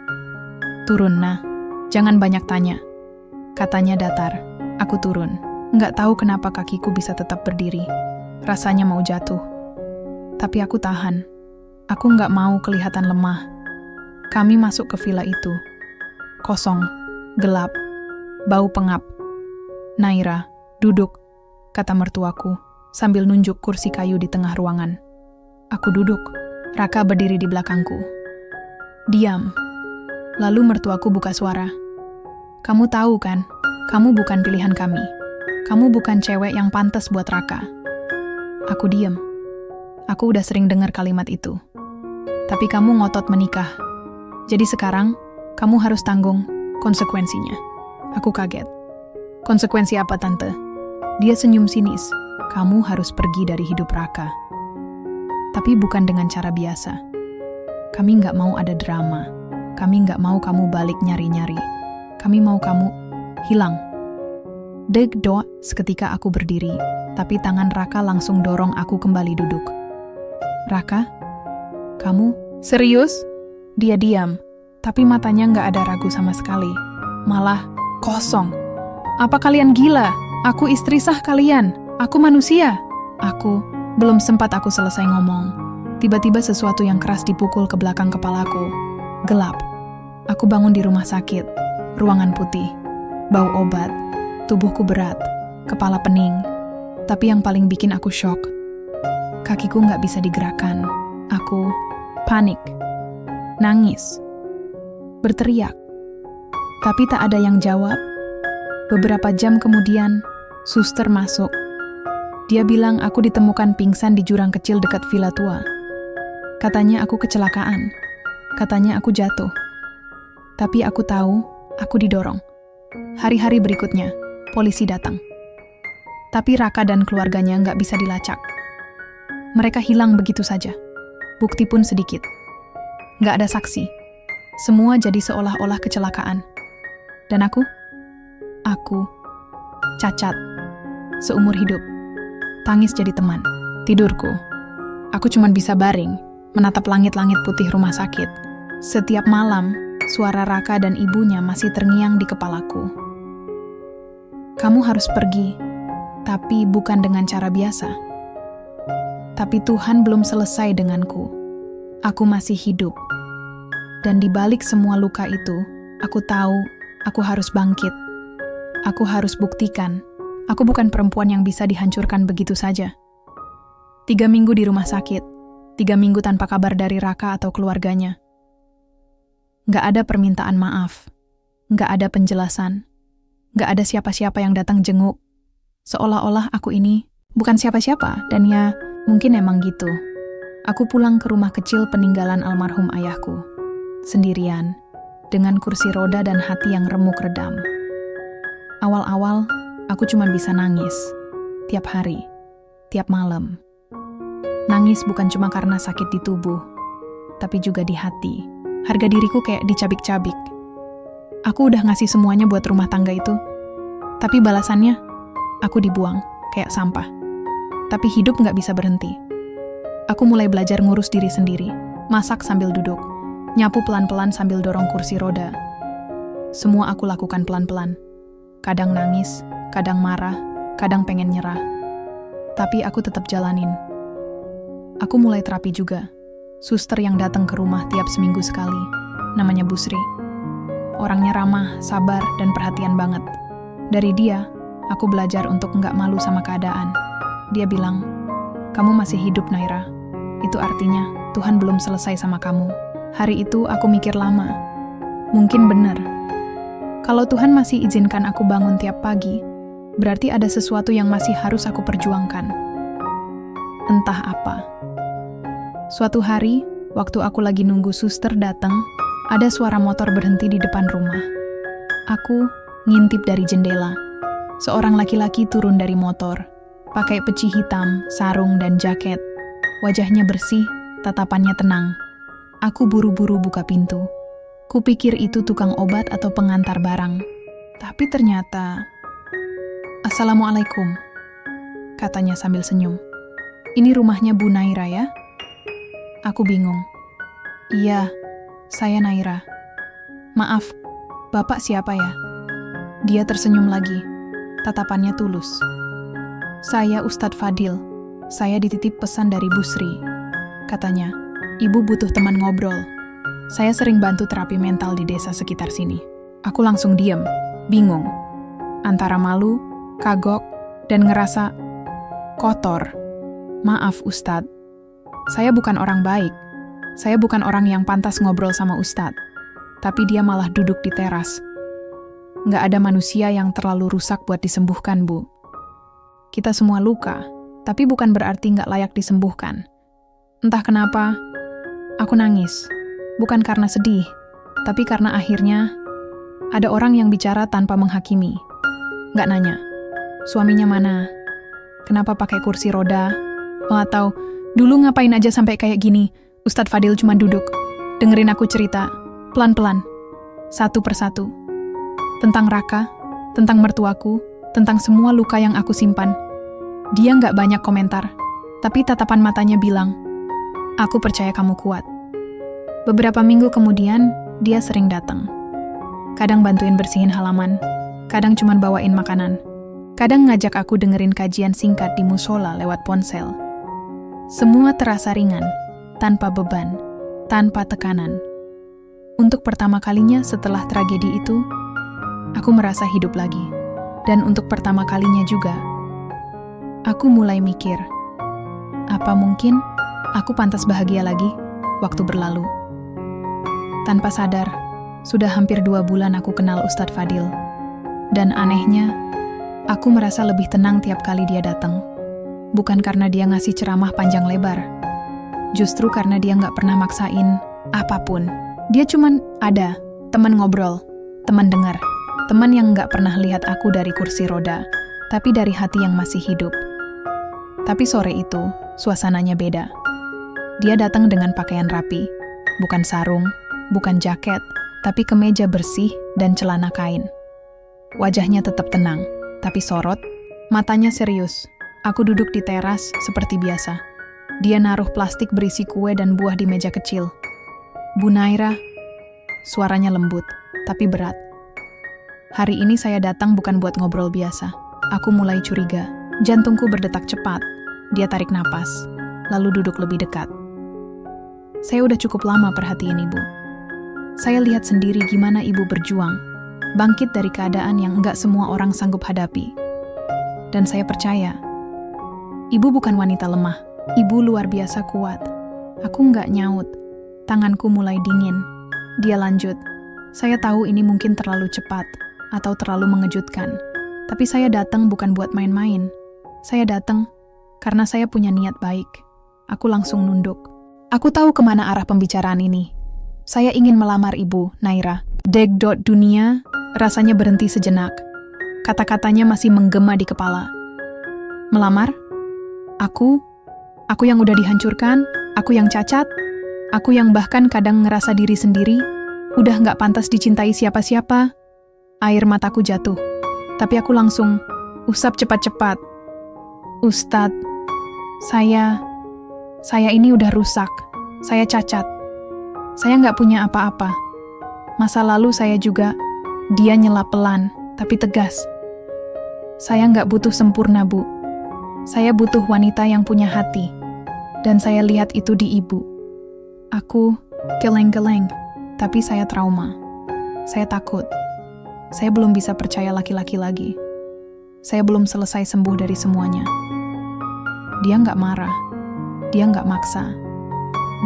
"Turun, Nah. Jangan banyak tanya," katanya datar. Aku turun. Nggak tahu kenapa kakiku bisa tetap berdiri. Rasanya mau jatuh. Tapi aku tahan. Aku nggak mau kelihatan lemah. Kami masuk ke villa itu. Kosong, gelap, bau pengap. "Naira, duduk," kata mertuaku, sambil nunjuk kursi kayu di tengah ruangan. Aku duduk. Raka berdiri di belakangku. Diam. Lalu mertuaku buka suara. "Kamu tahu kan, kamu bukan pilihan kami. Kamu bukan cewek yang pantas buat Raka." Aku diam. Aku udah sering dengar kalimat itu. Tapi kamu ngotot menikah. Jadi sekarang, kamu harus tanggung konsekuensinya. Aku kaget. "Konsekuensi apa, Tante?" Dia senyum sinis. "Kamu harus pergi dari hidup Raka. Tapi bukan dengan cara biasa. Kami nggak mau ada drama. Kami nggak mau kamu balik nyari-nyari. Kami mau kamu hilang." Deg do, seketika aku berdiri, tapi tangan Raka langsung dorong aku kembali duduk. "Raka? Kamu serius?" Dia diam, tapi matanya nggak ada ragu sama sekali. Malah kosong. "Apa kalian gila? Aku istri sah kalian. Aku manusia." Belum sempat aku selesai ngomong. Tiba-tiba sesuatu yang keras dipukul ke belakang kepalaku. Gelap. Aku bangun di rumah sakit. Ruangan putih. Bau obat. Tubuhku berat. Kepala pening. Tapi yang paling bikin aku syok, kakiku nggak bisa digerakkan. Aku panik. Nangis. Berteriak. Tapi tak ada yang jawab. Beberapa jam kemudian, suster masuk. Dia bilang aku ditemukan pingsan di jurang kecil dekat villa tua. Katanya aku kecelakaan. Katanya aku jatuh. Tapi aku tahu, aku didorong. Hari-hari berikutnya, polisi datang. Tapi Raka dan keluarganya nggak bisa dilacak. Mereka hilang begitu saja. Bukti pun sedikit. Nggak ada saksi. Semua jadi seolah-olah kecelakaan. Dan aku cacat. Seumur hidup. Tangis jadi teman. Tidurku. Aku cuma bisa baring, menatap langit-langit putih rumah sakit. Setiap malam, suara Raka dan ibunya masih terngiang di kepalaku. "Kamu harus pergi, tapi bukan dengan cara biasa." Tapi Tuhan belum selesai denganku. Aku masih hidup. Dan di balik semua luka itu, aku tahu aku harus bangkit. Aku harus buktikan, aku bukan perempuan yang bisa dihancurkan begitu saja. 3 minggu di rumah sakit, 3 minggu tanpa kabar dari Raka atau keluarganya. Nggak ada permintaan maaf, nggak ada penjelasan, nggak ada siapa-siapa yang datang jenguk. Seolah-olah aku ini bukan siapa-siapa, dan ya mungkin emang gitu. Aku pulang ke rumah kecil peninggalan almarhum ayahku, sendirian, dengan kursi roda dan hati yang remuk redam. Awal-awal, aku cuma bisa nangis, tiap hari, tiap malam. Nangis bukan cuma karena sakit di tubuh, tapi juga di hati. Harga diriku kayak dicabik-cabik. Aku udah ngasih semuanya buat rumah tangga itu, tapi balasannya, aku dibuang, kayak sampah. Tapi hidup nggak bisa berhenti. Aku mulai belajar ngurus diri sendiri. masak sambil duduk, nyapu pelan-pelan sambil dorong kursi roda. Semua aku lakukan pelan-pelan. Kadang nangis, kadang marah, kadang pengen nyerah. Tapi aku tetap jalanin. Aku mulai terapi juga. Suster yang datang ke rumah tiap seminggu sekali. Namanya Bu Sri. Orangnya ramah, sabar, dan perhatian banget. Dari dia, aku belajar untuk nggak malu sama keadaan. Dia bilang, "Kamu masih hidup, Naira. Itu artinya Tuhan belum selesai sama kamu." Hari itu aku mikir lama. Mungkin benar. Kalau Tuhan masih izinkan aku bangun tiap pagi, berarti ada sesuatu yang masih harus aku perjuangkan. Entah apa. Suatu hari, waktu aku lagi nunggu suster datang, ada suara motor berhenti di depan rumah. Aku ngintip dari jendela. Seorang laki-laki turun dari motor, pakai peci hitam, sarung, dan jaket. Wajahnya bersih, tatapannya tenang. Aku buru-buru buka pintu. Kupikir itu tukang obat atau pengantar barang. Tapi ternyata... "Assalamualaikum," katanya sambil senyum. "Ini rumahnya Bu Naira ya?" Aku bingung. "Iya, saya Naira." "Maaf, Bapak siapa ya?" Dia tersenyum lagi. Tatapannya tulus. "Saya Ustadz Fadil. Saya dititip pesan dari Bu Sri," katanya. "Ibu butuh teman ngobrol. Saya sering bantu terapi mental di desa sekitar sini." Aku langsung diem, bingung. Antara malu, kagok, dan ngerasa kotor. "Maaf Ustadz, saya bukan orang baik. Saya bukan orang yang pantas ngobrol sama Ustadz." Tapi dia malah duduk di teras. "Nggak ada manusia yang terlalu rusak buat disembuhkan, Bu. Kita semua luka, tapi bukan berarti nggak layak disembuhkan." Entah kenapa, aku nangis. Bukan karena sedih, tapi karena akhirnya ada orang yang bicara tanpa menghakimi. Nggak nanya, "Suaminya mana? Kenapa pakai kursi roda?" Atau, "Dulu ngapain aja sampai kayak gini?" Ustadz Fadil cuma duduk, dengerin aku cerita, pelan-pelan, satu persatu. Tentang Raka, tentang mertuaku, tentang semua luka yang aku simpan. Dia nggak banyak komentar, tapi tatapan matanya bilang, "Aku percaya kamu kuat." Beberapa minggu kemudian, dia sering datang. Kadang bantuin bersihin halaman, kadang cuma bawain makanan. Kadang ngajak aku dengerin kajian singkat di musola lewat ponsel. Semua terasa ringan, tanpa beban, tanpa tekanan. Untuk pertama kalinya setelah tragedi itu, aku merasa hidup lagi. Dan untuk pertama kalinya juga, aku mulai mikir, apa mungkin aku pantas bahagia lagi waktu berlalu? Tanpa sadar, sudah hampir 2 bulan aku kenal Ustadz Fadil. Dan anehnya, aku merasa lebih tenang tiap kali dia datang. Bukan karena dia ngasih ceramah panjang lebar. Justru karena dia nggak pernah maksain apapun. Dia cuman ada, teman ngobrol, teman dengar. Teman yang nggak pernah lihat aku dari kursi roda, tapi dari hati yang masih hidup. Tapi sore itu, suasananya beda. Dia datang dengan pakaian rapi, bukan sarung, bukan jaket, tapi kemeja bersih dan celana kain. Wajahnya tetap tenang, tapi sorot, matanya serius. Aku duduk di teras seperti biasa. Dia naruh plastik berisi kue dan buah di meja kecil. "Bu Naira," suaranya lembut, tapi berat. Hari ini saya datang bukan buat ngobrol biasa. Aku mulai curiga. Jantungku berdetak cepat. Dia tarik napas, lalu duduk lebih dekat. "Saya udah cukup lama perhatiin Ibu. Saya lihat sendiri gimana Ibu berjuang, bangkit dari keadaan yang enggak semua orang sanggup hadapi. Dan saya percaya, Ibu bukan wanita lemah. Ibu luar biasa kuat." Aku enggak nyaut. Tanganku mulai dingin. Dia lanjut, "Saya tahu ini mungkin terlalu cepat atau terlalu mengejutkan. Tapi saya datang bukan buat main-main. Saya datang karena saya punya niat baik." Aku langsung nunduk. Aku tahu kemana arah pembicaraan ini. "Saya ingin melamar Ibu, Naira." Dunia rasanya berhenti sejenak. Kata-katanya masih menggema di kepala. "Melamar? Aku yang udah dihancurkan, aku yang cacat, aku yang bahkan kadang ngerasa diri sendiri, udah nggak pantas dicintai siapa-siapa." Air mataku jatuh, tapi aku langsung usap cepat-cepat. "Ustadz, saya ini udah rusak, saya cacat. Saya nggak punya apa-apa. Masa lalu saya juga, dia nyela pelan, tapi tegas. Saya nggak butuh sempurna, Bu. Saya butuh wanita yang punya hati. Dan saya lihat itu di ibu. Aku geleng-geleng, tapi saya trauma. Saya takut. Saya belum bisa percaya laki-laki lagi. Saya belum selesai sembuh dari semuanya. Dia nggak marah. Dia nggak maksa.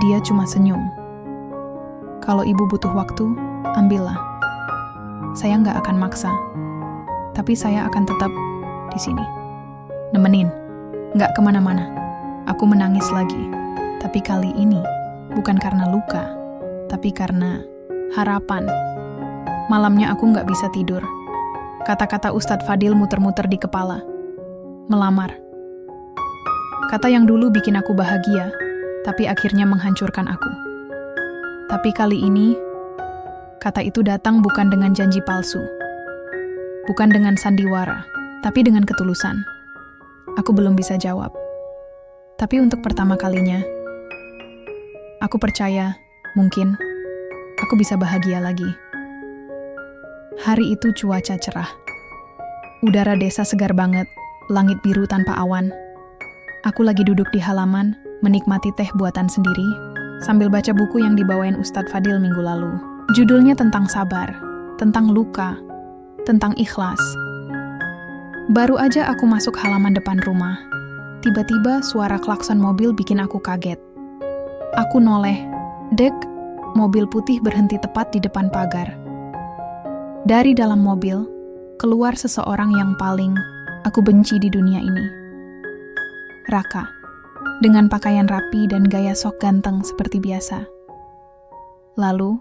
Dia cuma senyum. Kalau ibu butuh waktu, ambillah. Saya nggak akan maksa. Tapi saya akan tetap di sini. Nemenin. Nggak kemana-mana. Aku menangis lagi. Tapi kali ini, bukan karena luka. Tapi karena harapan. Malamnya aku nggak bisa tidur. Kata-kata Ustadz Fadil muter-muter di kepala. Melamar. Kata yang dulu bikin aku bahagia, tapi akhirnya menghancurkan aku. Tapi kali ini, kata itu datang bukan dengan janji palsu. Bukan dengan sandiwara, tapi dengan ketulusan. Aku belum bisa jawab. Tapi untuk pertama kalinya, aku percaya, mungkin, aku bisa bahagia lagi. Hari itu cuaca cerah. Udara desa segar banget, langit biru tanpa awan. Aku lagi duduk di halaman, menikmati teh buatan sendiri, sambil baca buku yang dibawain Ustadz Fadil minggu lalu. Judulnya tentang sabar, tentang luka, tentang ikhlas. Baru aja aku masuk halaman depan rumah. Tiba-tiba suara klakson mobil bikin aku kaget. Aku noleh, dek, mobil putih berhenti tepat di depan pagar. Dari dalam mobil, keluar seseorang yang paling aku benci di dunia ini. Raka, dengan pakaian rapi dan gaya sok ganteng seperti biasa. Lalu,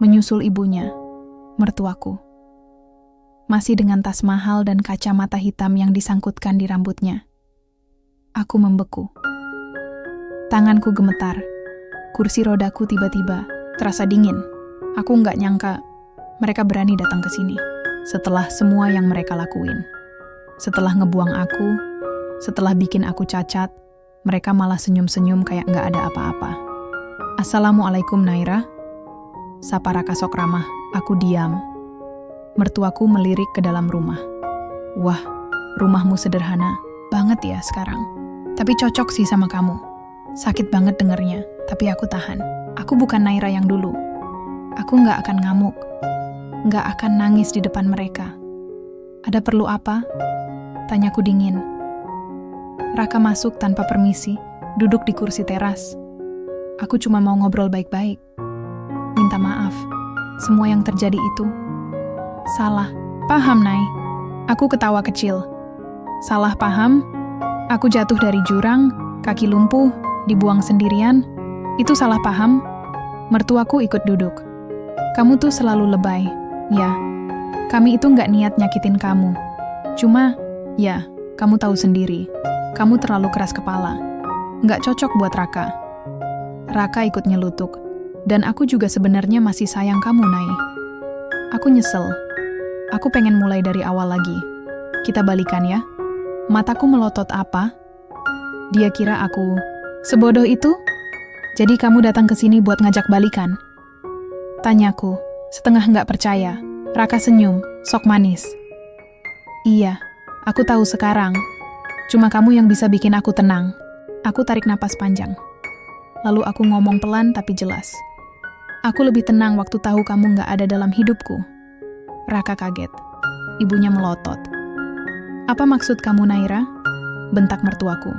menyusul ibunya, mertuaku. Masih dengan tas mahal dan kacamata hitam yang disangkutkan di rambutnya. Aku membeku. Tanganku gemetar. Kursi rodaku tiba-tiba terasa dingin. Aku nggak nyangka mereka berani datang ke sini. Setelah semua yang mereka lakuin. Setelah ngebuang aku, setelah bikin aku cacat, mereka malah senyum-senyum kayak nggak ada apa-apa. Assalamualaikum Naira. Sapa Raka sok ramah, aku diam. Mertuaku melirik ke dalam rumah. Wah, rumahmu sederhana banget ya sekarang. Tapi cocok sih sama kamu. Sakit banget dengernya, tapi aku tahan. Aku bukan Naira yang dulu. Aku nggak akan ngamuk. Nggak akan nangis di depan mereka. Ada perlu apa? Tanyaku dingin. Raka masuk tanpa permisi, duduk di kursi teras. Aku cuma mau ngobrol baik-baik. Minta maaf, semua yang terjadi itu salah. Paham, Nay? Aku ketawa kecil. Salah paham? Aku jatuh dari jurang, kaki lumpuh, dibuang sendirian. Itu salah paham? Mertuaku ikut duduk. Kamu tuh selalu lebay. Ya, kami itu nggak niat nyakitin kamu. Cuma, ya, kamu tahu sendiri. Kamu terlalu keras kepala. Nggak cocok buat Raka. Raka ikut nyelutuk. Dan aku juga sebenarnya masih sayang kamu, Nay. Aku nyesel. Aku pengen mulai dari awal lagi. Kita balikan ya. Mataku melotot apa? Dia kira aku sebodoh itu? Jadi kamu datang ke sini buat ngajak balikan? Tanyaku, setengah nggak percaya. Raka senyum, sok manis. Iya, aku tahu sekarang. Cuma kamu yang bisa bikin aku tenang. Aku tarik napas panjang. Lalu aku ngomong pelan tapi jelas. Aku lebih tenang waktu tahu kamu nggak ada dalam hidupku. Raka kaget. Ibunya melotot. Apa maksud kamu, Naira? Bentak mertuaku.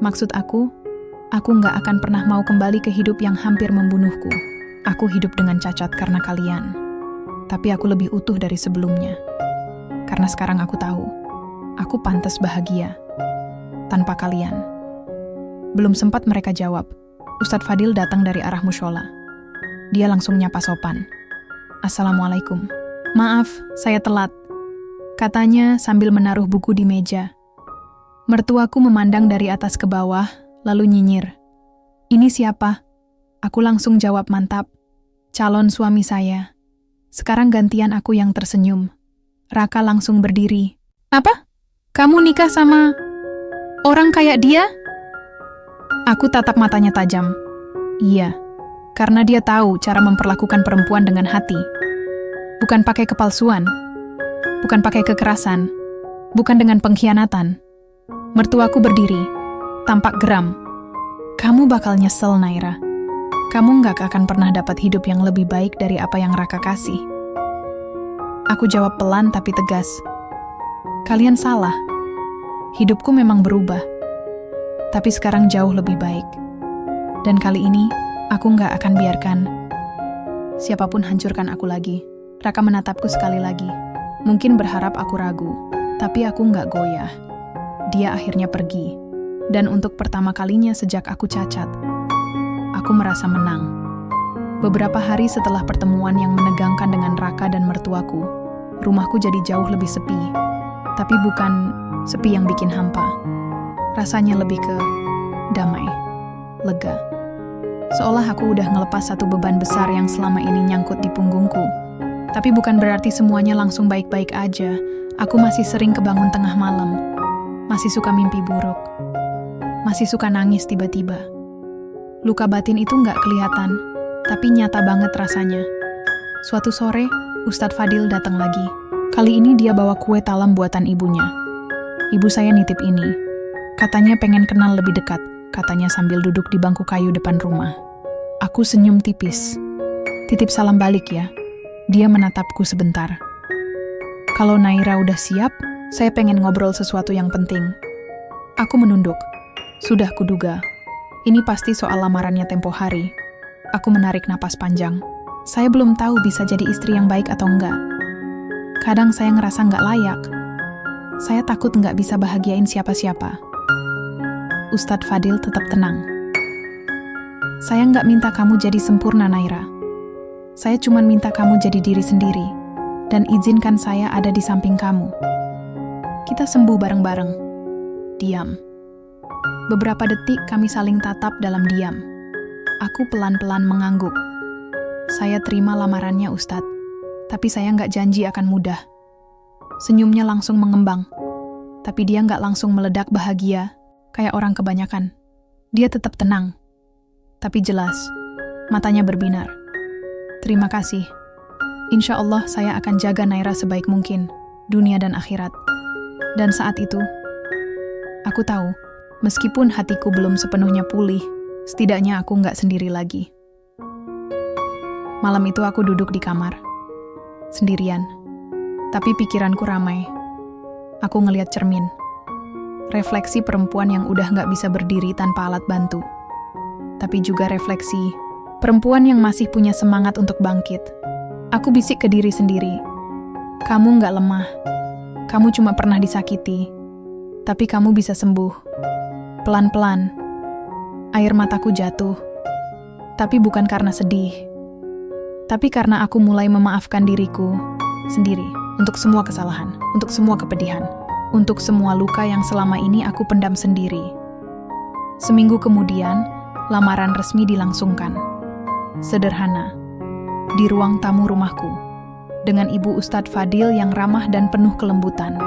Maksud aku nggak akan pernah mau kembali ke hidup yang hampir membunuhku. Aku hidup dengan cacat karena kalian. Tapi aku lebih utuh dari sebelumnya. Karena sekarang aku tahu, aku pantas bahagia tanpa kalian. Belum sempat mereka jawab, Ustadz Fadil datang dari arah mushola. Dia langsung nyapa sopan. Assalamualaikum. Maaf, saya telat. Katanya sambil menaruh buku di meja. Mertuaku memandang dari atas ke bawah, lalu nyinyir. Ini siapa? Aku langsung jawab mantap. Calon suami saya. Sekarang gantian aku yang tersenyum. Raka langsung berdiri. Apa? Kamu nikah sama orang kayak dia? Aku tatap matanya tajam. Iya, Karena dia tahu cara memperlakukan perempuan dengan hati. Bukan pakai kepalsuan, bukan pakai kekerasan, bukan dengan pengkhianatan. Mertuaku berdiri, tampak geram. Kamu bakal nyesel, Naira. Kamu nggak akan pernah dapat hidup yang lebih baik dari apa yang Raka kasih. Aku jawab pelan tapi tegas. Kalian salah. Hidupku memang berubah. Tapi sekarang jauh lebih baik. Dan kali ini, aku nggak akan biarkan siapapun hancurkan aku lagi. Raka menatapku sekali lagi. Mungkin berharap aku ragu, tapi aku nggak goyah. Dia akhirnya pergi. Dan untuk pertama kalinya sejak aku cacat, aku merasa menang. Beberapa hari setelah pertemuan yang menegangkan dengan Raka dan mertuaku, rumahku jadi jauh lebih sepi. Tapi bukan sepi yang bikin hampa. Rasanya lebih ke damai, lega. Seolah aku udah ngelepas satu beban besar yang selama ini nyangkut di punggungku. Tapi bukan berarti semuanya langsung baik-baik aja. Aku masih sering kebangun tengah malam. Masih suka mimpi buruk. Masih suka nangis tiba-tiba. Luka batin itu nggak kelihatan, tapi nyata banget rasanya. Suatu sore, Ustadz Fadil datang lagi. Kali ini dia bawa kue talam buatan ibunya. Ibu saya nitip ini. Katanya pengen kenal lebih dekat, katanya sambil duduk di bangku kayu depan rumah. Aku senyum tipis. Titip salam balik ya. Dia menatapku sebentar. Kalau Naira udah siap, saya pengen ngobrol sesuatu yang penting. Aku menunduk. Sudah kuduga. Ini pasti soal lamarannya tempo hari. Aku menarik napas panjang. Saya belum tahu bisa jadi istri yang baik atau enggak. Kadang saya ngerasa nggak layak. Saya takut nggak bisa bahagiain siapa-siapa. Ustadz Fadil tetap tenang. Saya nggak minta kamu jadi sempurna, Naira. Saya cuma minta kamu jadi diri sendiri. Dan izinkan saya ada di samping kamu. Kita sembuh bareng-bareng. Diam. Beberapa detik kami saling tatap dalam diam. Aku pelan-pelan mengangguk. Saya terima lamarannya, Ustadz. Tapi saya nggak janji akan mudah. Senyumnya langsung mengembang. Tapi dia nggak langsung meledak bahagia, kayak orang kebanyakan. Dia tetap tenang. Tapi jelas, matanya berbinar. Terima kasih. Insya Allah saya akan jaga Naira sebaik mungkin, dunia dan akhirat. Dan saat itu, aku tahu, meskipun hatiku belum sepenuhnya pulih, setidaknya aku nggak sendiri lagi. Malam itu aku duduk di kamar, sendirian. Tapi pikiranku ramai. Aku ngeliat cermin. Refleksi perempuan yang udah nggak bisa berdiri tanpa alat bantu. Tapi juga refleksi perempuan yang masih punya semangat untuk bangkit. Aku bisik ke diri sendiri. Kamu nggak lemah. Kamu cuma pernah disakiti. Tapi kamu bisa sembuh. Pelan-pelan. Air mataku jatuh. Tapi bukan karena sedih. Tapi karena aku mulai memaafkan diriku sendiri. Untuk semua kesalahan. Untuk semua kepedihan. Untuk semua luka yang selama ini aku pendam sendiri. Seminggu kemudian, lamaran resmi dilangsungkan. Sederhana. Di ruang tamu rumahku. Dengan Ibu Ustadz Fadil yang ramah dan penuh kelembutan.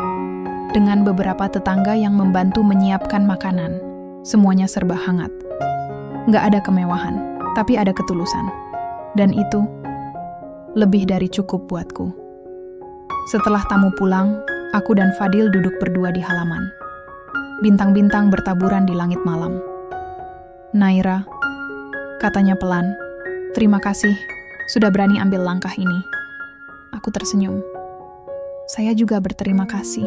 Dengan beberapa tetangga yang membantu menyiapkan makanan. Semuanya serba hangat. Nggak ada kemewahan, tapi ada ketulusan. Dan itu lebih dari cukup buatku. Setelah tamu pulang, aku dan Fadil duduk berdua di halaman. Bintang-bintang bertaburan di langit malam. Naira, katanya pelan, terima kasih sudah berani ambil langkah ini. Aku tersenyum. Saya juga berterima kasih.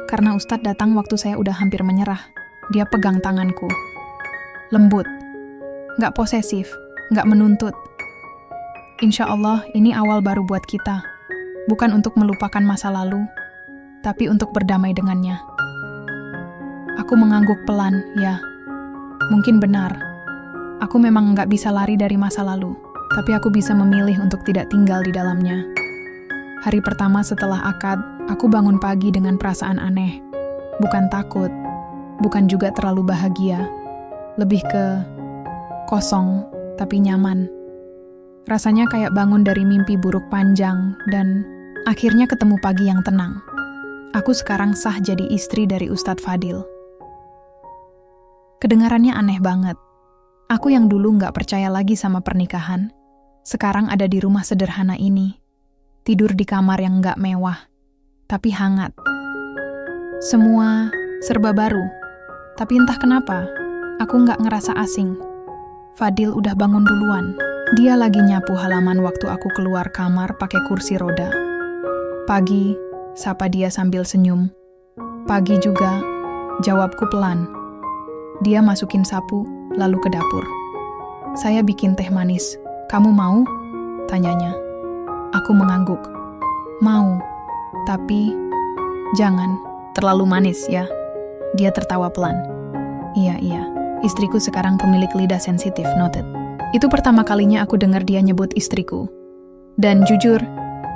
Karena Ustadz datang waktu saya udah hampir menyerah. Dia pegang tanganku. Lembut. Nggak posesif. Nggak menuntut. Insya Allah ini awal baru buat kita. Bukan untuk melupakan masa lalu, tapi untuk berdamai dengannya. Aku mengangguk pelan, ya. Mungkin benar. Aku memang nggak bisa lari dari masa lalu. Tapi aku bisa memilih untuk tidak tinggal di dalamnya. Hari pertama setelah akad, aku bangun pagi dengan perasaan aneh. Bukan takut, bukan juga terlalu bahagia. Lebih ke kosong, tapi nyaman. Rasanya kayak bangun dari mimpi buruk panjang dan akhirnya ketemu pagi yang tenang. Aku sekarang sah jadi istri dari Ustadz Fadil. Kedengarannya aneh banget. Aku yang dulu nggak percaya lagi sama pernikahan, sekarang ada di rumah sederhana ini. Tidur di kamar yang nggak mewah, tapi hangat. Semua serba baru, tapi entah kenapa, aku nggak ngerasa asing. Fadil udah bangun duluan. Dia lagi nyapu halaman waktu aku keluar kamar pakai kursi roda. Pagi, sapa dia sambil senyum. Pagi juga, jawabku pelan. Dia masukin sapu, lalu ke dapur. Saya bikin teh manis. Kamu mau? Tanyanya. Aku mengangguk. Mau, tapi jangan terlalu manis ya. Dia tertawa pelan. Iya, istriku sekarang pemilik lidah sensitif, noted. Itu pertama kalinya aku dengar dia nyebut istriku. Dan jujur,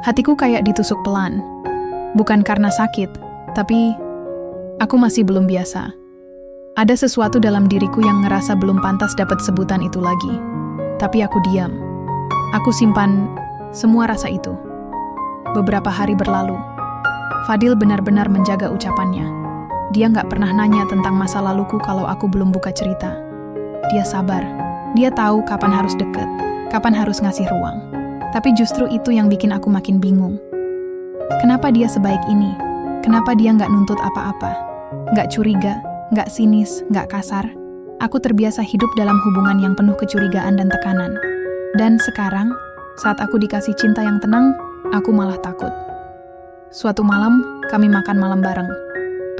hatiku kayak ditusuk pelan. Bukan karena sakit, tapi aku masih belum biasa. Ada sesuatu dalam diriku yang ngerasa belum pantas dapat sebutan itu lagi. Tapi aku diam. Aku simpan semua rasa itu. Beberapa hari berlalu. Fadil benar-benar menjaga ucapannya. Dia nggak pernah nanya tentang masa laluku kalau aku belum buka cerita. Dia sabar. Dia tahu kapan harus deket, kapan harus ngasih ruang. Tapi justru itu yang bikin aku makin bingung. Kenapa dia sebaik ini? Kenapa dia nggak nuntut apa-apa? Nggak curiga, nggak sinis, nggak kasar. Aku terbiasa hidup dalam hubungan yang penuh kecurigaan dan tekanan. Dan sekarang, saat aku dikasih cinta yang tenang, aku malah takut. Suatu malam, kami makan malam bareng.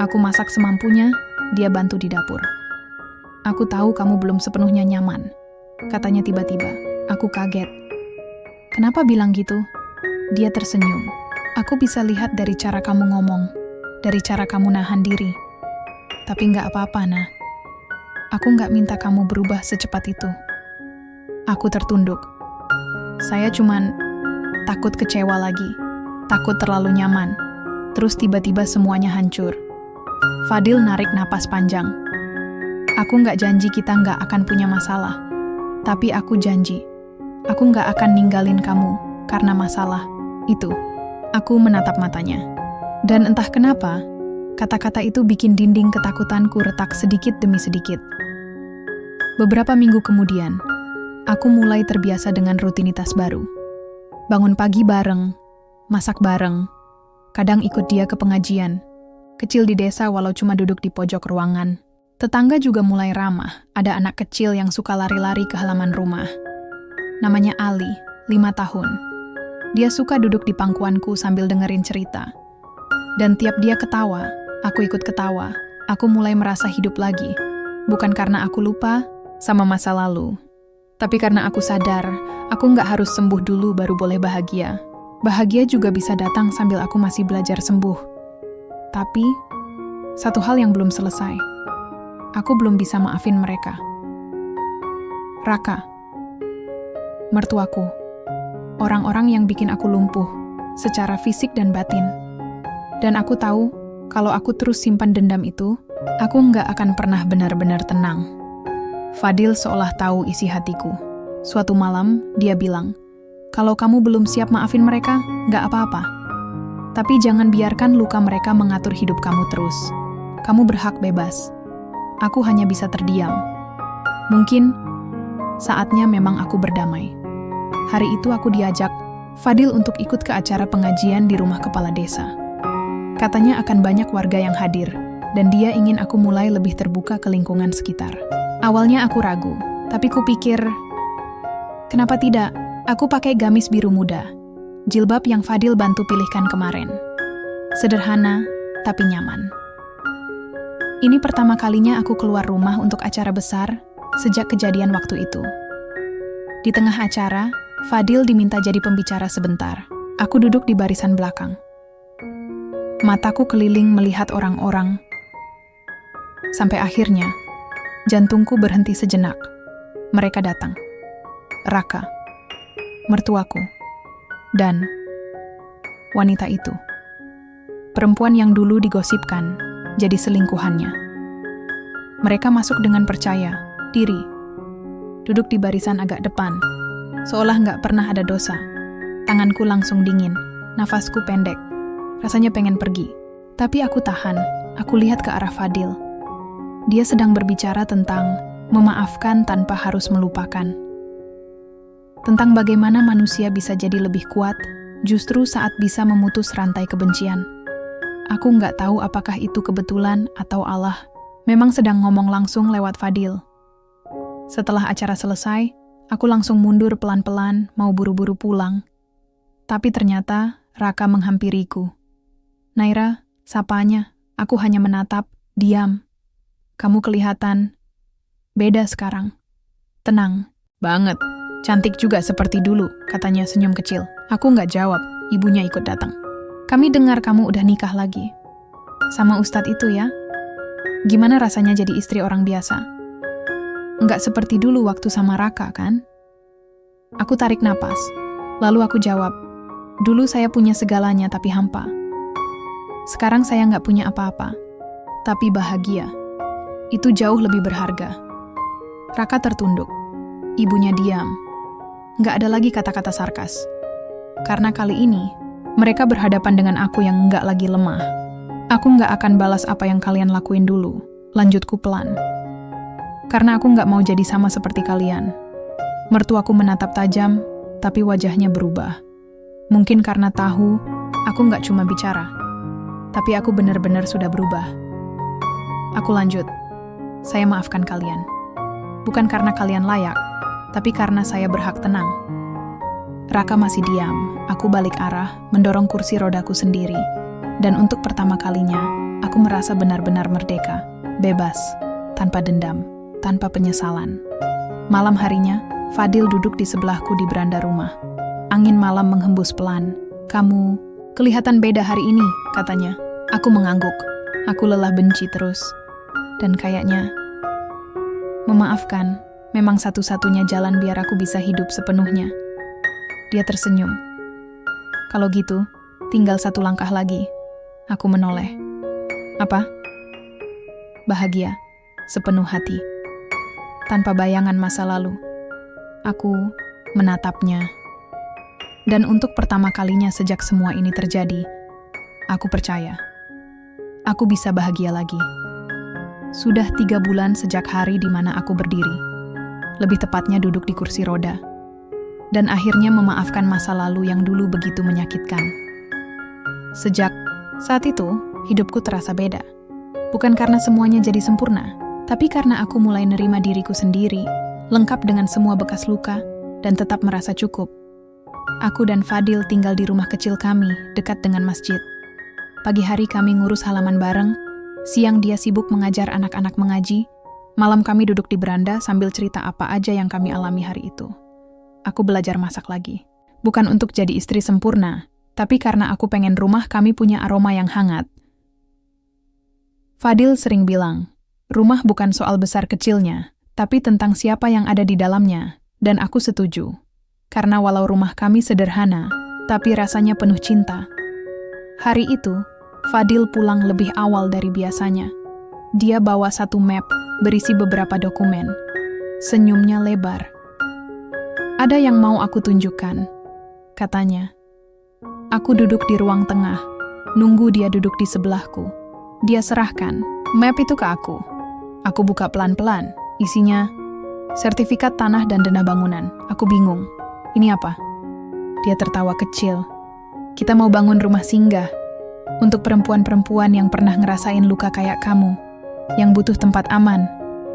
Aku masak semampunya, dia bantu di dapur. Aku tahu kamu belum sepenuhnya nyaman, katanya tiba-tiba. Aku kaget. Kenapa bilang gitu? Dia tersenyum. Aku bisa lihat dari cara kamu ngomong, dari cara kamu nahan diri. Tapi nggak apa-apa, Nah. Aku nggak minta kamu berubah secepat itu. Aku tertunduk. Saya cuman takut kecewa lagi, takut terlalu nyaman. Terus tiba-tiba semuanya hancur. Fadil narik napas panjang. Aku nggak janji kita nggak akan punya masalah. Tapi aku janji, aku nggak akan ninggalin kamu karena masalah itu. Aku menatap matanya. Dan entah kenapa, kata-kata itu bikin dinding ketakutanku retak sedikit demi sedikit. Beberapa minggu kemudian, aku mulai terbiasa dengan rutinitas baru. Bangun pagi bareng, masak bareng, kadang ikut dia ke pengajian. Kecil di desa walau cuma duduk di pojok ruangan. Tetangga juga mulai ramah, ada anak kecil yang suka lari-lari ke halaman rumah. Namanya Ali, 5 tahun. Dia suka duduk di pangkuanku sambil dengerin cerita. Dan tiap dia ketawa, aku ikut ketawa. Aku mulai merasa hidup lagi. Bukan karena aku lupa sama masa lalu. Tapi karena aku sadar, aku nggak harus sembuh dulu baru boleh bahagia. Bahagia juga bisa datang sambil aku masih belajar sembuh. Tapi, satu hal yang belum selesai. Aku belum bisa maafin mereka. Raka, mertuaku, orang-orang yang bikin aku lumpuh, secara fisik dan batin. Dan aku tahu, kalau aku terus simpan dendam itu, aku nggak akan pernah benar-benar tenang. Fadil seolah tahu isi hatiku. Suatu malam, dia bilang, kalau kamu belum siap maafin mereka, nggak apa-apa. Tapi jangan biarkan luka mereka mengatur hidup kamu terus. Kamu berhak bebas. Aku hanya bisa terdiam. Mungkin saatnya memang aku berdamai. Hari itu aku diajak Fadil untuk ikut ke acara pengajian di rumah kepala desa. Katanya akan banyak warga yang hadir, dan dia ingin aku mulai lebih terbuka ke lingkungan sekitar. Awalnya aku ragu, tapi kupikir, kenapa tidak? Aku pakai gamis biru muda, jilbab yang Fadil bantu pilihkan kemarin. Sederhana, tapi nyaman. Ini pertama kalinya aku keluar rumah untuk acara besar sejak kejadian waktu itu. Di tengah acara, Fadil diminta jadi pembicara sebentar. Aku duduk di barisan belakang. Mataku keliling melihat orang-orang. Sampai akhirnya, jantungku berhenti sejenak. Mereka datang. Raka, mertuaku, dan wanita itu. Perempuan yang dulu digosipkan jadi selingkuhannya. Mereka masuk dengan percaya diri. Duduk di barisan agak depan, seolah nggak pernah ada dosa. Tanganku langsung dingin, nafasku pendek. Rasanya pengen pergi. Tapi aku tahan, aku lihat ke arah Fadil. Dia sedang berbicara tentang memaafkan tanpa harus melupakan. Tentang bagaimana manusia bisa jadi lebih kuat, justru saat bisa memutus rantai kebencian. Aku nggak tahu apakah itu kebetulan atau Allah memang sedang ngomong langsung lewat Fadil. Setelah acara selesai, aku langsung mundur pelan-pelan mau buru-buru pulang. Tapi ternyata Raka menghampiriku. Naira, sapanya, aku hanya menatap, diam. Kamu kelihatan beda sekarang. Tenang. Banget. Cantik juga seperti dulu, katanya senyum kecil. Aku nggak jawab, ibunya ikut datang. Kami dengar kamu udah nikah lagi. Sama Ustadz itu ya? Gimana rasanya jadi istri orang biasa? Nggak seperti dulu waktu sama Raka, kan? Aku tarik napas. Lalu aku jawab, dulu saya punya segalanya tapi hampa. Sekarang saya nggak punya apa-apa. Tapi bahagia. Itu jauh lebih berharga. Raka tertunduk. Ibunya diam. Nggak ada lagi kata-kata sarkas. Karena kali ini, mereka berhadapan dengan aku yang nggak lagi lemah. Aku nggak akan balas apa yang kalian lakuin dulu. Lanjutku pelan. Karena aku nggak mau jadi sama seperti kalian. Mertuaku menatap tajam, tapi wajahnya berubah. Mungkin karena tahu, aku nggak cuma bicara. Tapi aku benar-benar sudah berubah. Aku lanjut. Saya maafkan kalian. Bukan karena kalian layak, tapi karena saya berhak tenang. Raka masih diam. Aku balik arah, mendorong kursi rodaku sendiri. Dan untuk pertama kalinya, aku merasa benar-benar merdeka. Bebas, tanpa dendam, tanpa penyesalan. Malam harinya, Fadil duduk di sebelahku di beranda rumah. Angin malam menghembus pelan. Kamu kelihatan beda hari ini, katanya. Aku mengangguk. Aku lelah benci terus. Dan kayaknya memaafkan memang satu-satunya jalan biar aku bisa hidup sepenuhnya. Dia tersenyum. Kalau gitu, tinggal satu langkah lagi. Aku menoleh. Apa? Bahagia, sepenuh hati. Tanpa bayangan masa lalu. Aku menatapnya. Dan untuk pertama kalinya sejak semua ini terjadi, aku percaya. Aku bisa bahagia lagi. Sudah 3 bulan sejak hari di mana aku berdiri. Lebih tepatnya duduk di kursi roda. Dan akhirnya memaafkan masa lalu yang dulu begitu menyakitkan. Sejak saat itu, hidupku terasa beda. Bukan karena semuanya jadi sempurna, tapi karena aku mulai nerima diriku sendiri, lengkap dengan semua bekas luka, dan tetap merasa cukup. Aku dan Fadil tinggal di rumah kecil kami, dekat dengan masjid. Pagi hari kami ngurus halaman bareng, siang dia sibuk mengajar anak-anak mengaji, malam kami duduk di beranda sambil cerita apa aja yang kami alami hari itu. Aku belajar masak lagi. Bukan untuk jadi istri sempurna, tapi karena aku pengen rumah kami punya aroma yang hangat. Fadil sering bilang, rumah bukan soal besar kecilnya, tapi tentang siapa yang ada di dalamnya, dan aku setuju. Karena walau rumah kami sederhana, tapi rasanya penuh cinta. Hari itu, Fadil pulang lebih awal dari biasanya. Dia bawa satu map berisi beberapa dokumen. Senyumnya lebar. Ada yang mau aku tunjukkan, katanya. Aku duduk di ruang tengah, nunggu dia duduk di sebelahku. Dia serahkan map itu ke aku. Aku buka pelan-pelan, isinya sertifikat tanah dan dana bangunan. Aku bingung, ini apa? Dia tertawa kecil. Kita mau bangun rumah singgah. Untuk perempuan-perempuan yang pernah ngerasain luka kayak kamu, yang butuh tempat aman,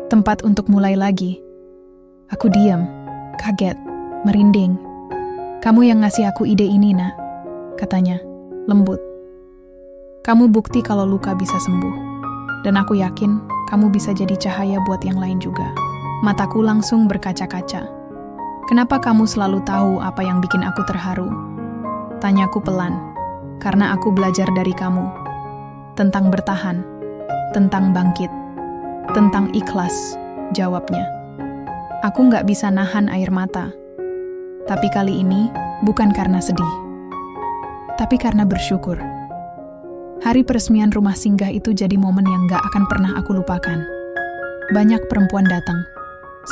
tempat untuk mulai lagi. Aku diam, kaget, merinding. Kamu yang ngasih aku ide ini, Nak, katanya, lembut. Kamu bukti kalau luka bisa sembuh. Dan aku yakin kamu bisa jadi cahaya buat yang lain juga. Mataku langsung berkaca-kaca. Kenapa kamu selalu tahu apa yang bikin aku terharu? Tanyaku pelan. Karena aku belajar dari kamu. Tentang bertahan. Tentang bangkit. Tentang ikhlas, jawabnya. Aku nggak bisa nahan air mata. Tapi kali ini bukan karena sedih. Tapi karena bersyukur. Hari peresmian rumah singgah itu jadi momen yang nggak akan pernah aku lupakan. Banyak perempuan datang.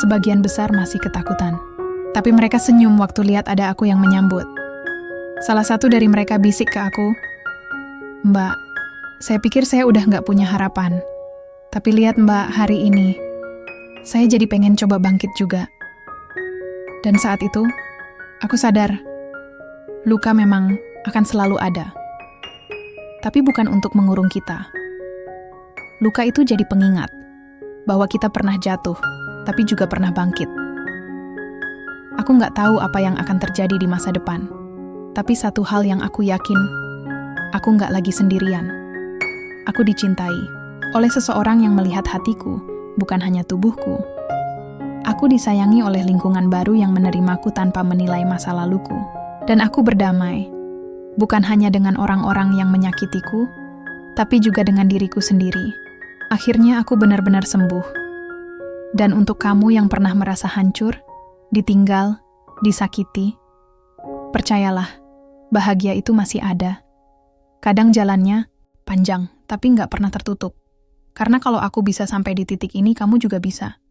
Sebagian besar masih ketakutan. Tapi mereka senyum waktu lihat ada aku yang menyambut. Salah satu dari mereka bisik ke aku, "Mbak, saya pikir saya udah nggak punya harapan. Tapi lihat Mbak hari ini. Saya jadi pengen coba bangkit juga. Dan saat itu, aku sadar, luka memang akan selalu ada. Tapi bukan untuk mengurung kita. Luka itu jadi pengingat bahwa kita pernah jatuh, tapi juga pernah bangkit. Aku nggak tahu apa yang akan terjadi di masa depan. Tapi satu hal yang aku yakin, aku nggak lagi sendirian. Aku dicintai oleh seseorang yang melihat hatiku, bukan hanya tubuhku. Aku disayangi oleh lingkungan baru yang menerimaku tanpa menilai masa laluku. Dan aku berdamai, bukan hanya dengan orang-orang yang menyakitiku, tapi juga dengan diriku sendiri. Akhirnya aku benar-benar sembuh. Dan untuk kamu yang pernah merasa hancur, ditinggal, disakiti, percayalah, bahagia itu masih ada. Kadang jalannya panjang, tapi nggak pernah tertutup. Karena kalau aku bisa sampai di titik ini, kamu juga bisa.